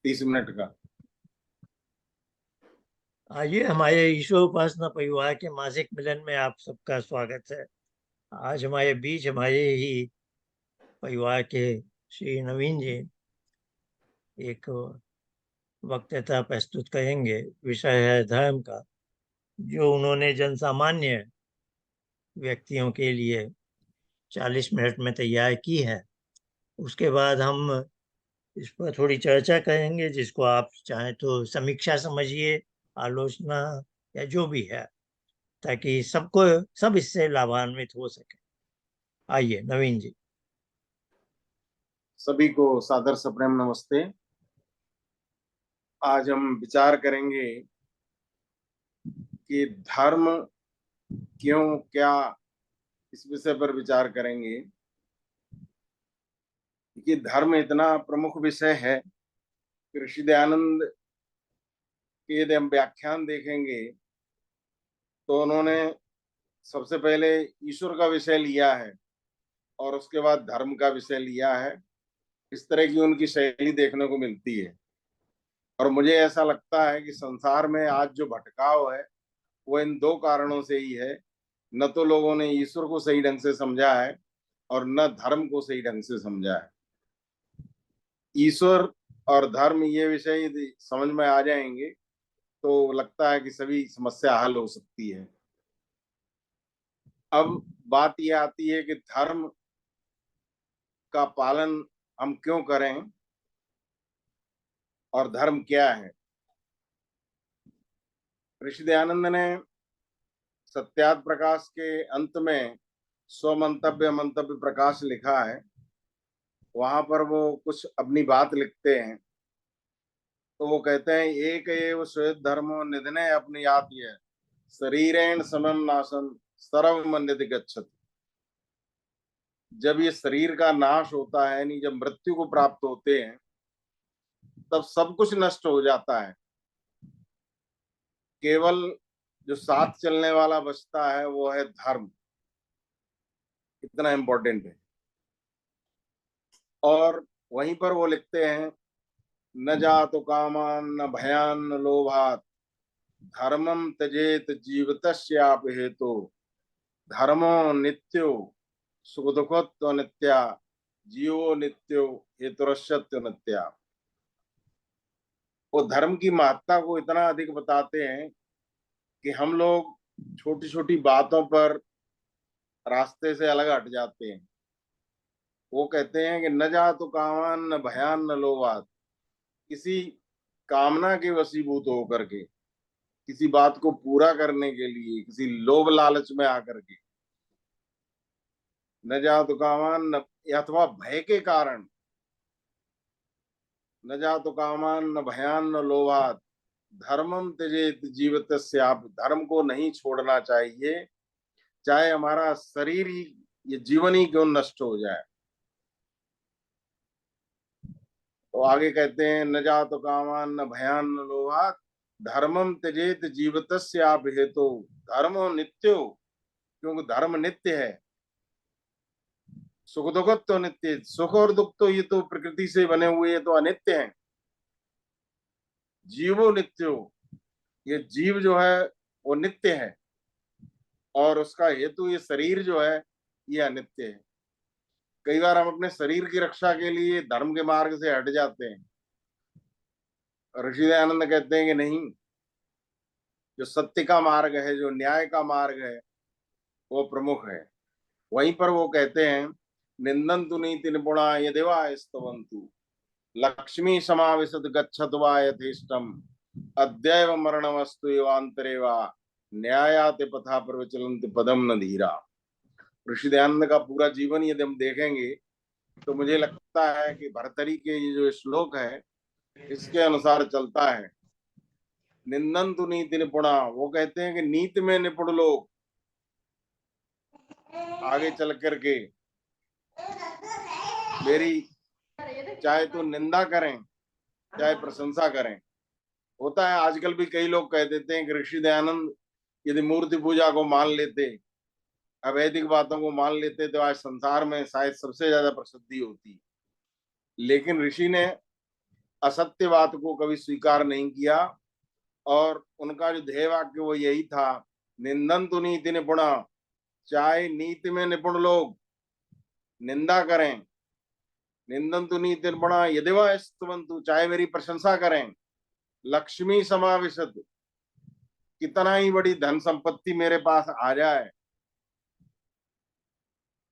30 minute का। आइए, हमारे ईश्वर उपासना परिवार के मासिक मिलन में आप सबका स्वागत है। आज हमारे बीच हमारे ही परिवार के श्री नवीन जी एक वक्तृता प्रस्तुत करेंगे। विषय है धर्म का, जो उन्होंने जनसामान्य व्यक्तियों के लिए 40 मिनट में तैयार की है। उसके बाद हम इस पर थोड़ी चर्चा करेंगे, जिसको आप चाहें तो समीक्षा समझिए, आलोचना या जो भी है, ताकि सब इससे लाभान्वित हो सके। आइए नवीन जी। सभी को सादर सप्रेम नमस्ते। आज हम विचार करेंगे कि धर्म क्यों, क्या, इस विषय पर विचार करेंगे कि धर्म इतना प्रमुख विषय है कि ऋषि दयानंद के यदि हम व्याख्यान देखेंगे तो उन्होंने सबसे पहले ईश्वर का विषय लिया है और उसके बाद धर्म का विषय लिया है। इस तरह की उनकी शैली देखने को मिलती है और मुझे ऐसा लगता है कि संसार में आज जो भटकाव है वो इन दो कारणों से ही है। न तो लोगों ने ईश्वर को सही ढंग से समझा है और न धर्म को सही ढंग से समझा है। ईश्वर और धर्म ये विषय यदि समझ में आ जाएंगे तो लगता है कि सभी समस्या हल हो सकती है। अब बात यह आती है कि धर्म का पालन हम क्यों करें और धर्म क्या है। ऋषि दयानंद ने सत्यार्थ प्रकाश के अंत में स्वमंतव्य मंतव्य प्रकाश लिखा है। वहां पर वो कुछ अपनी बात लिखते हैं तो वो कहते हैं, एक एव श्वेत धर्मो निधने अपनी आत्य शरीरेण समम नाशन सर्व मन्यते गच्छति। जब ये शरीर का नाश होता है, यानी जब मृत्यु को प्राप्त होते हैं, तब सब कुछ नष्ट हो जाता है। केवल जो साथ चलने वाला बचता है वो है धर्म। इतना इंपॉर्टेंट है। और वहीं पर वो लिखते हैं, न जातु कामान न भयान न लोभात धर्मम त्यजेत जीवतस्याप हेतु धर्मो नित्यो सुख दुखत्व नित्या जीवो नित्यो हेतुरस्यत्व नित्या। वो धर्म की महत्ता को इतना अधिक बताते हैं कि हम लोग छोटी छोटी बातों पर रास्ते से अलग हट जाते हैं। वो कहते हैं कि न जातु कामान न भयान न लोभात, किसी कामना के वशीभूत होकर के, किसी बात को पूरा करने के लिए, किसी लोभ लालच में आकर के, न जातु कामान न, अथवा भय के कारण, न जातु कामान न भयान न लोभात धर्मम त्यजेत जीवतस्य, आप धर्म को नहीं छोड़ना चाहिए, चाहे हमारा शरीर ही, ये जीवन ही क्यों नष्ट हो जाए। तो आगे कहते हैं, न जातु कामान न भयान न लोभात धर्मम त्यजेत जीवतस्य आप हेतु धर्मो नित्यो, क्योंकि धर्म नित्य है। सुख दुख तो नित्य, सुख और दुख तो ये तो प्रकृति से बने हुए, ये तो अनित्य हैं। जीवो नित्यो, ये जीव जो है वो नित्य है और उसका हेतु ये शरीर जो है ये अनित्य है। कई बार हम अपने शरीर की रक्षा के लिए धर्म के मार्ग से हट जाते हैं। ऋषि दयानंद कहते हैं कि नहीं, जो सत्य का मार्ग है, जो न्याय का मार्ग है, वो प्रमुख है। वहीं पर वो कहते हैं, निंदन्तु नीति निपुणा यदिवा स्तवन्तु लक्ष्मी समाविशत गच्छत वा यथेष्टम अद्यैव मरणमस्तु एवांतरे वा न्यायाते पथा प्रविचलन्ति पदम न धीरा। ऋषि दयानंद का पूरा जीवन यदि हम देखेंगे तो मुझे लगता है कि भर्तरी के ये जो श्लोक है इसके अनुसार चलता है। निंदन्तु नीति निपुणा, वो कहते हैं कि नीति में निपुण लोग आगे चल करके मेरी चाहे तो निंदा करें चाहे प्रशंसा करें। होता है आजकल भी कई लोग कह देते हैं कि ऋषि दयानंद यदि मूर्ति पूजा को मान लेते, अवैदिक बातों को मान लेते, तो आज संसार में शायद सबसे ज्यादा प्रसिद्धि होती। लेकिन ऋषि ने असत्य बात को कभी स्वीकार नहीं किया, और उनका जो ध्येय वाक्य वो यही था, निंदन्तु नीति निपुणा, चाहे नीति में निपुण लोग निंदा करें, निंदन्तु नीति निपुणा यदि वा स्तुवन्तु, चाहे मेरी प्रशंसा करें, लक्ष्मी समाविशत, कितना ही बड़ी धन संपत्ति मेरे पास आ जाए,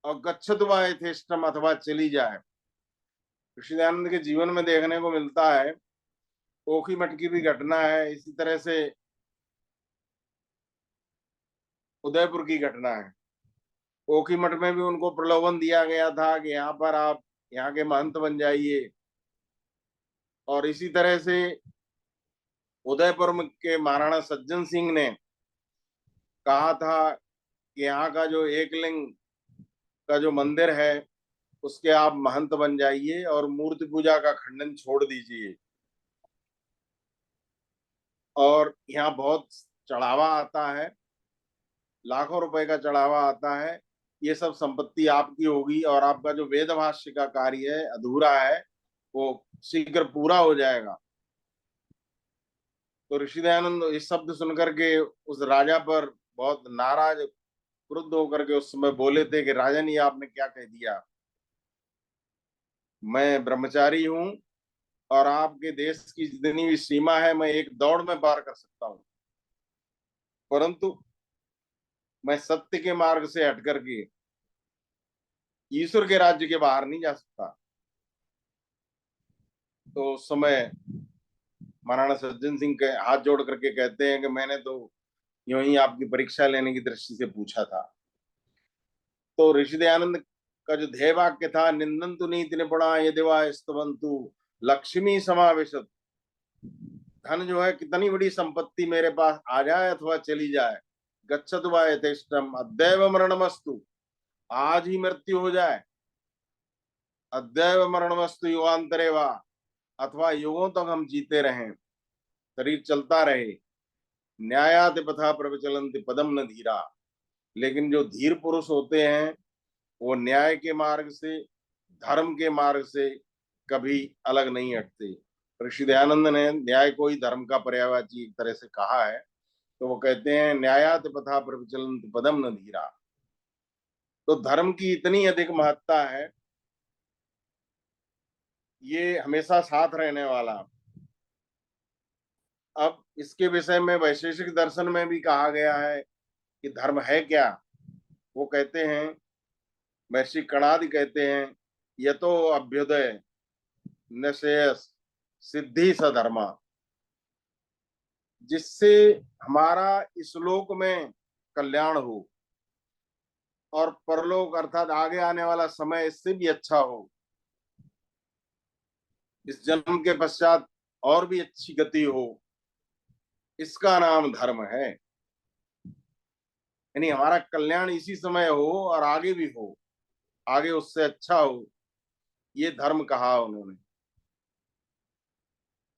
और गच्छतु वा यथेष्टम, अथवा चली जाए। ऋषि दयानंद के जीवन में देखने को मिलता है, ओखी मठ की भी घटना है, इसी तरह से उदयपुर की घटना है। ओखी मठ में भी उनको प्रलोभन दिया गया था कि यहाँ पर आप यहाँ के महंत बन जाइए, और इसी तरह से उदयपुर के महाराणा सज्जन सिंह ने कहा था कि यहाँ का जो एकलिंग का जो मंदिर है उसके आप महंत बन जाइए और मूर्ति पूजा का खंडन छोड़ दीजिए, और यहाँ बहुत चढ़ावा आता है, लाखों रुपए का चढ़ावा आता है, ये सब संपत्ति आपकी होगी, और आपका जो वेद भाष्य का कार्य है अधूरा है वो शीघ्र पूरा हो जाएगा। तो ऋषि दयानंद इस शब्द सुनकर के उस राजा पर बहुत नाराज, क्रुद्ध होकर के उस समय बोले थे कि राजन, ये आपने क्या कह दिया, मैं ब्रह्मचारी हूं, और आपके देश की जितनी भी सीमा है मैं एक दौड़ में पार कर सकता हूं, परंतु मैं सत्य के मार्ग से हट करके ईश्वर के राज्य के बाहर नहीं जा सकता। तो उस समय महाराणा सज्जन सिंह के हाथ जोड़ करके कहते हैं कि मैंने तो यूं ही आपकी परीक्षा लेने की दृष्टि से पूछा था। तो ऋषि दयानंद का जो ध्येय वाक्य था, निंदन्तु नीति निपुणा यदि वा स्तवन्तु लक्ष्मी समावेशत, धन जो है कितनी बड़ी संपत्ति मेरे पास आ जाए अथवा चली जाए, गच्छतु वा यथेष्टम अद्यैव मरणमस्तु, आज ही मृत्यु हो जाए, अद्यैव मरणमस्तु युगांतरे वा, अथवा युगों तक हम जीते रहें, शरीर चलता रहे, न्यायाति पथा प्रविचलन्ति पदम न धीरा, लेकिन जो धीर पुरुष होते हैं वो न्याय के मार्ग से, धर्म के मार्ग से कभी अलग नहीं हटते। ऋषि दयानंद ने न्याय को ही धर्म का पर्यायवाची एक तरह से कहा है, तो वो कहते हैं न्यायात पथा प्रविचलन्ति पदम न धीरा। तो धर्म की इतनी अधिक महत्ता है, ये हमेशा साथ रहने वाला। अब इसके विषय में वैशेषिक दर्शन में भी कहा गया है कि धर्म है क्या। वो कहते हैं, महर्षि कणादि कहते हैं, यतो अभ्युदय न श्रेयस सिद्धि सधर्मा, जिससे हमारा इस लोक में कल्याण हो और परलोक अर्थात आगे आने वाला समय इससे भी अच्छा हो, इस जन्म के पश्चात और भी अच्छी गति हो, इसका नाम धर्म है। यानी हमारा कल्याण इसी समय हो और आगे भी हो, आगे उससे अच्छा हो, ये धर्म कहा उन्होंने।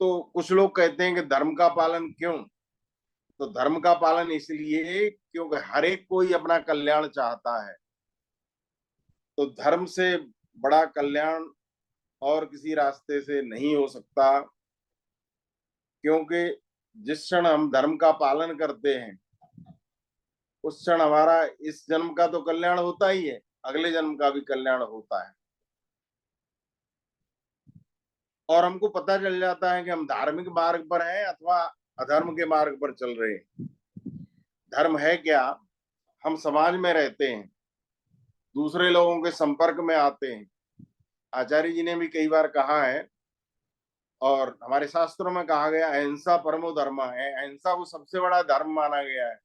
तो कुछ लोग कहते हैं कि धर्म का पालन क्यों, तो धर्म का पालन इसलिए क्योंकि हर एक कोई अपना कल्याण चाहता है। तो धर्म से बड़ा कल्याण और किसी रास्ते से नहीं हो सकता, क्योंकि जिस क्षण हम धर्म का पालन करते हैं उस क्षण हमारा इस जन्म का तो कल्याण होता ही है, अगले जन्म का भी कल्याण होता है, और हमको पता चल जाता है कि हम धार्मिक मार्ग पर हैं अथवा अधर्म के मार्ग पर चल रहे हैं। धर्म है क्या, हम समाज में रहते हैं, दूसरे लोगों के संपर्क में आते हैं। आचार्य जी ने भी कई बार कहा है, और हमारे शास्त्रों में कहा गया, अहिंसा परमो धर्म है, अहिंसा को सबसे बड़ा धर्म माना गया है।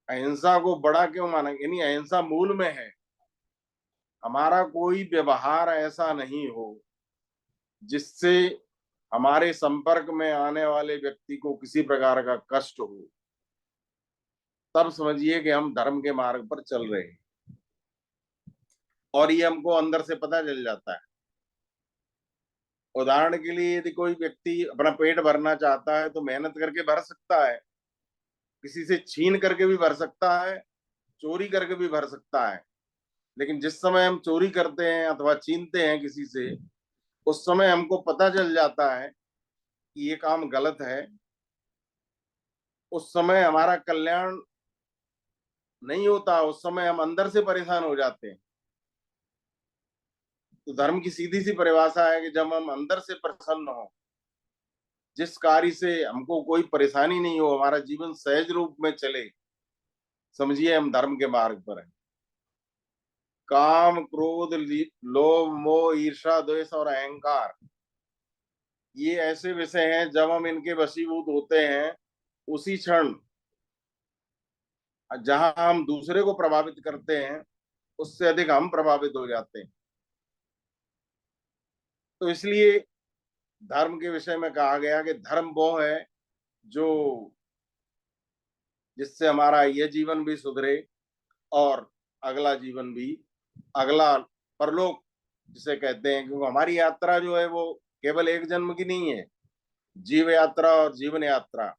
अहिंसा को बड़ा क्यों माना, यानी अहिंसा मूल में है, हमारा कोई व्यवहार ऐसा नहीं हो जिससे हमारे संपर्क में आने वाले व्यक्ति को किसी प्रकार का कष्ट हो, तब समझिए कि हम धर्म के मार्ग पर चल रहे हैं। और ये हमको अंदर से पता चल जाता है। उदाहरण के लिए, यदि कोई व्यक्ति अपना पेट भरना चाहता है तो मेहनत करके भर सकता है, किसी से छीन करके भी भर सकता है, चोरी करके भी भर सकता है। लेकिन जिस समय हम चोरी करते हैं अथवा छीनते हैं किसी से, उस समय हमको पता चल जाता है कि ये काम गलत है, उस समय हमारा कल्याण नहीं होता, उस समय हम अंदर से परेशान हो जाते हैं। तो धर्म की सीधी सी परिभाषा है कि जब हम अंदर से प्रसन्न हो, जिस कार्य से हमको कोई परेशानी नहीं हो, हमारा जीवन सहज रूप में चले, समझिए हम धर्म के मार्ग पर हैं। काम, क्रोध, लोभ, मोह, ईर्ष्या, द्वेष और अहंकार, ये ऐसे विषय हैं जब हम इनके वशीभूत होते हैं, उसी क्षण जहां हम दूसरे को प्रभावित करते हैं, उससे अधिक हम प्रभावित हो जाते हैं। तो इसलिए धर्म के विषय में कहा गया कि धर्म वो है जो जिससे हमारा यह जीवन भी सुधरे और अगला जीवन भी, अगला परलोक जिसे कहते हैं, क्योंकि हमारी यात्रा जो है वो केवल एक जन्म की नहीं है। जीव यात्रा और जीवन यात्रा,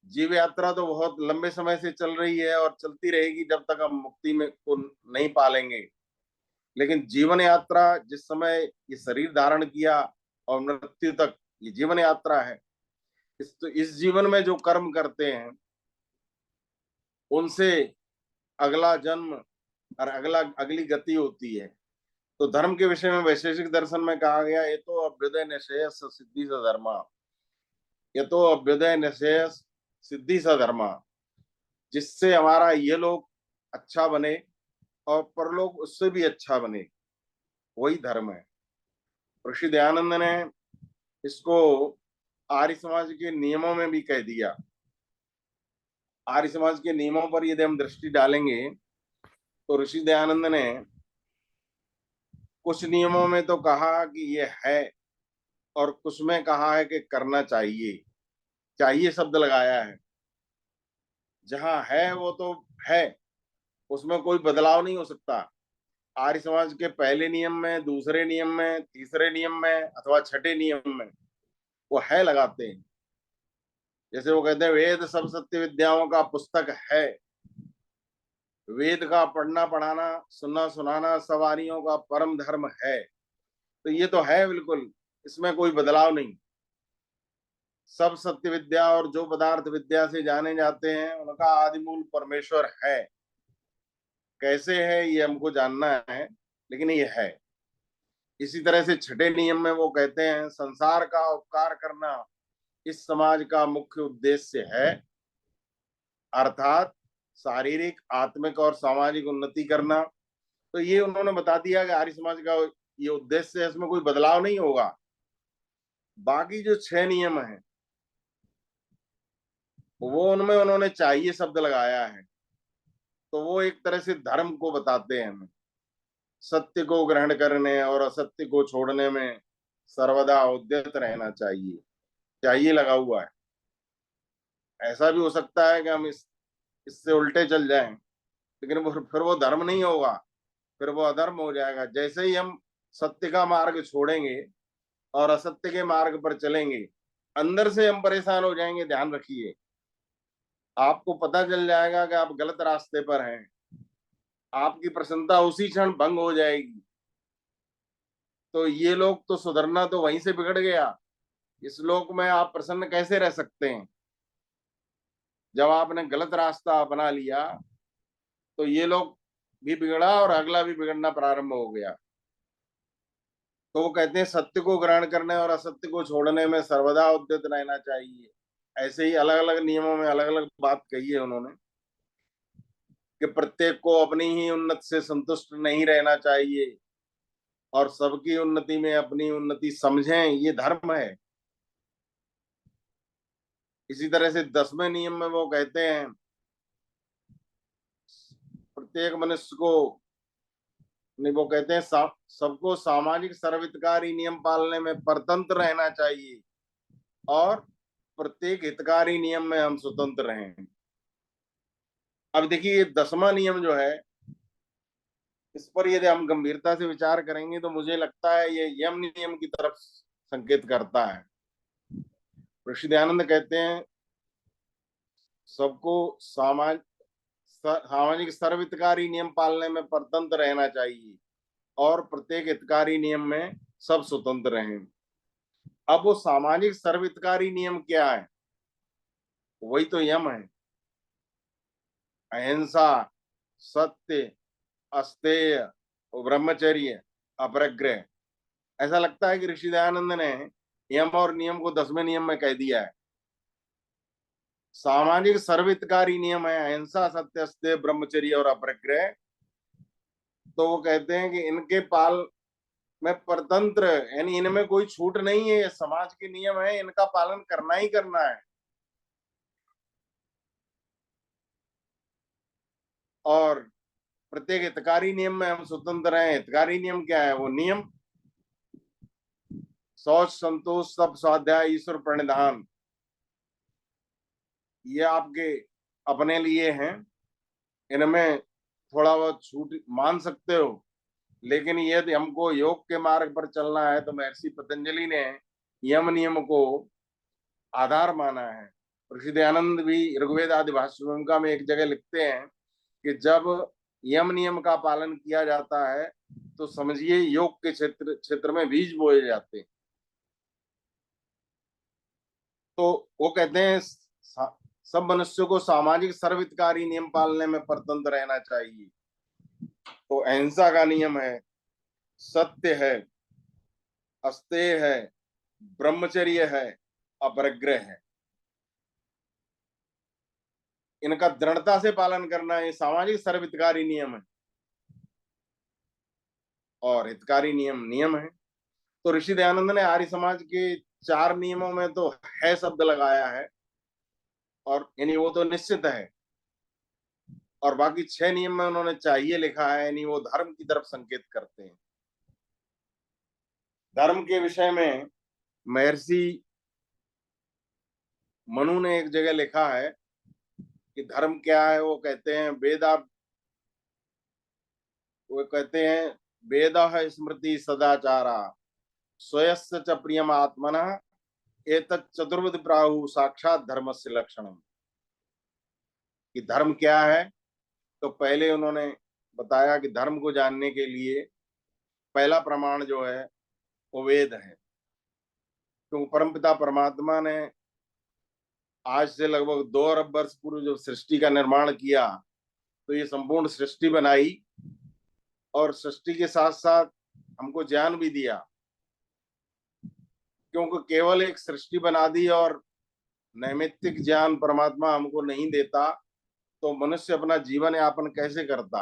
जीव यात्रा तो बहुत लंबे समय से चल रही है और चलती रहेगी जब तक हम मुक्ति में को नहीं पालेंगे। लेकिन जीवन यात्रा, जिस समय ये शरीर धारण किया और मृत्यु तक, ये जीवन यात्रा है। इस जीवन में जो कर्म करते हैं उनसे अगला जन्म और अगली गति होती है। तो धर्म के विषय में वैशेषिक दर्शन में कहा गया, ये तो अभ्युदय निश्चय सिद्धि स धर्मा, ये तो अभ्युदय निश्चय सिद्धि स धर्मा, जिससे हमारा ये लोग अच्छा बने और परलोक उससे भी अच्छा बने, वही धर्म है। ऋषि दयानंद ने इसको आर्य समाज के नियमों में भी कह दिया। आर्य समाज के नियमों पर यदि हम दृष्टि डालेंगे तो ऋषि दयानंद ने कुछ नियमों में तो कहा कि ये है, और कुछ में कहा है कि करना चाहिए। चाहिए शब्द लगाया है। जहां है वो तो है, उसमें कोई बदलाव नहीं हो सकता। आर्य समाज के पहले नियम में, दूसरे नियम में, तीसरे नियम में अथवा छठे नियम में वो है लगाते हैं। जैसे वो कहते हैं वेद सब सत्य विद्याओं का पुस्तक है। वेद का पढ़ना पढ़ाना, सुनना सुनाना सवारियों का परम धर्म है। तो ये तो है बिल्कुल, इसमें कोई बदलाव नहीं। सब सत्य विद्या और जो पदार्थ विद्या से जाने जाते हैं उनका आदिमूल परमेश्वर है। कैसे है ये हमको जानना है, लेकिन ये है। इसी तरह से छठे नियम में वो कहते हैं संसार का उपकार करना इस समाज का मुख्य उद्देश्य है, अर्थात शारीरिक, आत्मिक और सामाजिक उन्नति करना। तो ये उन्होंने बता दिया कि आर्य समाज का ये उद्देश्य है, इसमें कोई बदलाव नहीं होगा। बाकी जो 6 नियम हैं वो उनमें उन्होंने चाहिए शब्द लगाया है। तो वो एक तरह से धर्म को बताते हैं हमें। सत्य को ग्रहण करने और असत्य को छोड़ने में सर्वदा उद्यत रहना चाहिए। चाहिए लगा हुआ है। ऐसा भी हो सकता है कि हम इससे उल्टे चल जाएं, लेकिन वो फिर वो धर्म नहीं होगा, फिर वो अधर्म हो जाएगा। जैसे ही हम सत्य का मार्ग छोड़ेंगे और असत्य के मार्ग पर चलेंगे, अंदर से हम परेशान हो जाएंगे। ध्यान रखिए, आपको पता चल जाएगा कि आप गलत रास्ते पर हैं। आपकी प्रसन्नता उसी क्षण भंग हो जाएगी। तो ये लोग तो सुधरना तो वहीं से बिगड़ गया। इस लोक में आप प्रसन्न कैसे रह सकते हैं? जब आपने गलत रास्ता अपना लिया तो ये लोग भी बिगड़ा और अगला भी बिगड़ना प्रारंभ हो गया। तो वो कहते हैं सत्य को ग्रहण करने और असत्य को छोड़ने में सर्वदा उद्यत रहना चाहिए। ऐसे ही अलग अलग नियमों में अलग अलग बात कही है उन्होंने कि प्रत्येक को अपनी ही उन्नति से संतुष्ट नहीं रहना चाहिए और सबकी उन्नति में अपनी उन्नति समझें, ये धर्म है। इसी तरह से 10वें नियम में वो कहते हैं प्रत्येक मनुष्य को, नहीं वो कहते हैं सबको सामाजिक सर्वहितकारी नियम पालने में परतंत्र रहना चाहिए और प्रत्येक हितकारी नियम में हम स्वतंत्र रहें। अब देखिए ये 10वां नियम जो है, इस पर यदि हम गंभीरता से विचार करेंगे तो मुझे लगता है ये यम नियम की तरफ संकेत करता है। ऋषि दयानंद कहते हैं सबको सामाजिक सर्वहितकारी नियम पालने में परतंत्र रहना चाहिए और प्रत्येक हितकारी नियम में सब स्वतंत्र हैं। अब वो सामाजिक सर्वहितकारी नियम क्या है? वही तो यम है, अहिंसा, सत्य, अस्तेय, ब्रह्मचर्य, अपरिग्रह। ऐसा लगता है कि ऋषि दयानंद ने यम और नियम को 10वें नियम में कह दिया है। सामाजिक सर्वहितकारी नियम है अहिंसा, सत्य, अस्तेय, ब्रह्मचर्य और अपरिग्रह। तो वो कहते हैं कि इनके पाल में परतंत्र, यानी इनमें कोई छूट नहीं है, ये समाज के नियम है, इनका पालन करना ही करना है। और प्रत्येक हितकारी नियम में हम स्वतंत्र हैं। हितकारी नियम क्या है? वो नियम शौच, संतोष, सब, स्वाध्याय, ईश्वर प्रणिधान, ये आपके अपने लिए हैं। इनमें थोड़ा बहुत छूट मान सकते हो, लेकिन यदि हमको योग के मार्ग पर चलना है तो महर्षि पतंजलि ने यम नियम को आधार माना है। ऋषि दयानंद भी ऋग्वेद आदि भाष्य में एक जगह लिखते हैं कि जब यम नियम का पालन किया जाता है तो समझिए योग के क्षेत्र में बीज बोए जाते हैं। तो वो कहते हैं सब मनुष्यों को सामाजिक सर्वहितकारी नियम पालने में परतंत्र रहना चाहिए। तो अहिंसा का नियम है, सत्य है, अस्तेय है, ब्रह्मचर्य है, अपरिग्रह है। इनका दृढ़ता से पालन करना ये सामाजिक सर्वहितकारी नियम है। और हितकारी नियम नियम है। तो ऋषि दयानंद ने आर्य समाज के 4 नियमों में तो है शब्द लगाया है, और यानी वो तो निश्चित है। और बाकी 6 नियम में उन्होंने चाहिए लिखा है, यानी वो धर्म की तरफ संकेत करते हैं। धर्म के विषय में महर्षि मनु ने एक जगह लिखा है कि धर्म क्या है। वो कहते हैं वेद स्मृति सदाचारा स्वयस्य च प्रियम आत्मनः एतत् चतुर्विध प्राहु साक्षात धर्मस्य लक्षणम। कि धर्म क्या है? तो पहले उन्होंने बताया कि धर्म को जानने के लिए पहला प्रमाण जो है वो वेद है। क्योंकि परमपिता परमात्मा ने आज से लगभग 2 अरब वर्ष पूर्व जो सृष्टि का निर्माण किया, तो ये संपूर्ण सृष्टि बनाई और सृष्टि के साथ साथ हमको ज्ञान भी दिया। क्योंकि केवल एक सृष्टि बना दी और नैमित्तिक ज्ञान परमात्मा हमको नहीं देता तो मनुष्य अपना जीवन यापन कैसे करता?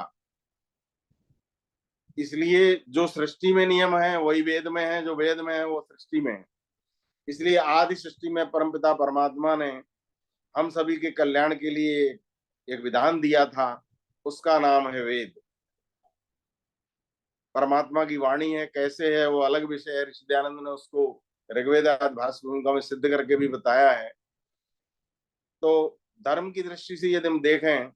इसलिए जो सृष्टि में नियम है वही वेद में है, जो वेद में है वो सृष्टि में है। इसलिए आदि सृष्टि में परमपिता परमात्मा ने हम सभी के कल्याण के लिए एक विधान दिया था, उसका नाम है वेद। परमात्मा की वाणी है, कैसे है वो अलग विषय है। ऋषि दयानंद ने उसको ऋग्वेद भाष्य में सिद्ध करके भी बताया है। तो धर्म की दृष्टि से यदि हम देखें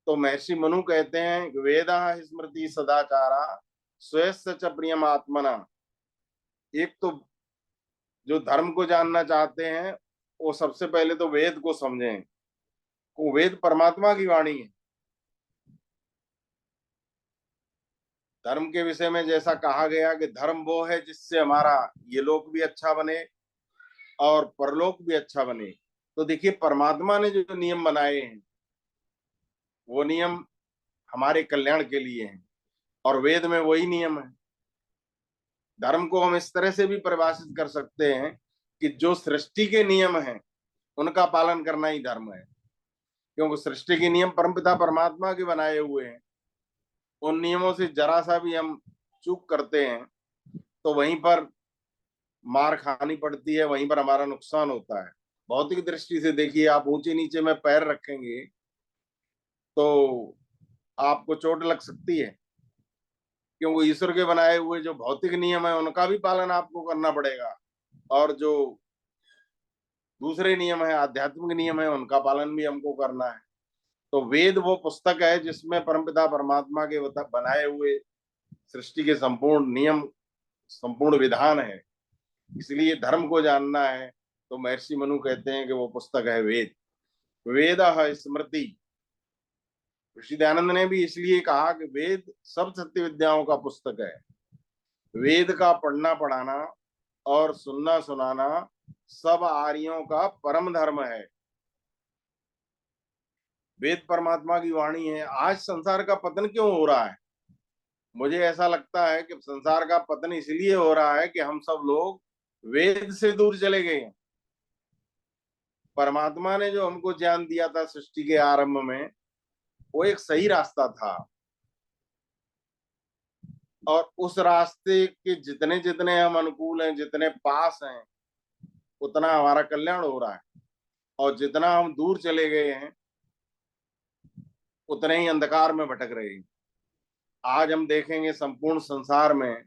तो महर्षि मनु कहते हैं वेद स्मृति सदाचारा स्वयस्य च प्रियम आत्मना। एक तो जो धर्म को जानना चाहते हैं वो सबसे पहले तो वेद को समझें। वो वेद परमात्मा की वाणी है। धर्म के विषय में जैसा कहा गया कि धर्म वो है जिससे हमारा ये लोक भी अच्छा बने और परलोक भी अच्छा बने। तो देखिए परमात्मा ने जो नियम बनाए हैं वो नियम हमारे कल्याण के लिए हैं, और वेद में वही नियम है। धर्म को हम इस तरह से भी परिभाषित कर सकते हैं कि जो सृष्टि के नियम हैं उनका पालन करना ही धर्म है। क्योंकि सृष्टि के नियम परमपिता परमात्मा के बनाए हुए हैं। उन नियमों से जरा सा भी हम चूक करते हैं तो वहीं पर मार खानी पड़ती है, वहीं पर हमारा नुकसान होता है। भौतिक दृष्टि से देखिए, आप ऊंचे नीचे में पैर रखेंगे तो आपको चोट लग सकती है। क्योंकि ईश्वर के बनाए हुए जो भौतिक नियम है उनका भी पालन आपको करना पड़ेगा, और जो दूसरे नियम है, आध्यात्मिक नियम है, उनका पालन भी हमको करना है। तो वेद वो पुस्तक है जिसमें परमपिता परमात्मा के बनाए हुए सृष्टि के संपूर्ण नियम, संपूर्ण विधान है। इसलिए धर्म को जानना है तो महर्षि मनु कहते हैं कि वो पुस्तक है वेद। वेद स्मृति, ऋषि दयानंद ने भी इसलिए कहा कि वेद सब सत्य विद्याओं का पुस्तक है। वेद का पढ़ना पढ़ाना और सुनना सुनाना सब आर्यों का परम धर्म है। वेद परमात्मा की वाणी है। आज संसार का पतन क्यों हो रहा है? मुझे ऐसा लगता है कि संसार का पतन इसलिए हो रहा है कि हम सब लोग वेद से दूर चले गए हैं। परमात्मा ने जो हमको ज्ञान दिया था सृष्टि के आरंभ में, वो एक सही रास्ता था, और उस रास्ते के जितने जितने हम अनुकूल हैं, जितने पास हैं, उतना हमारा कल्याण हो रहा है। और जितना हम दूर चले गए हैं, उतने ही अंधकार में भटक रहे हैं। आज हम देखेंगे संपूर्ण संसार में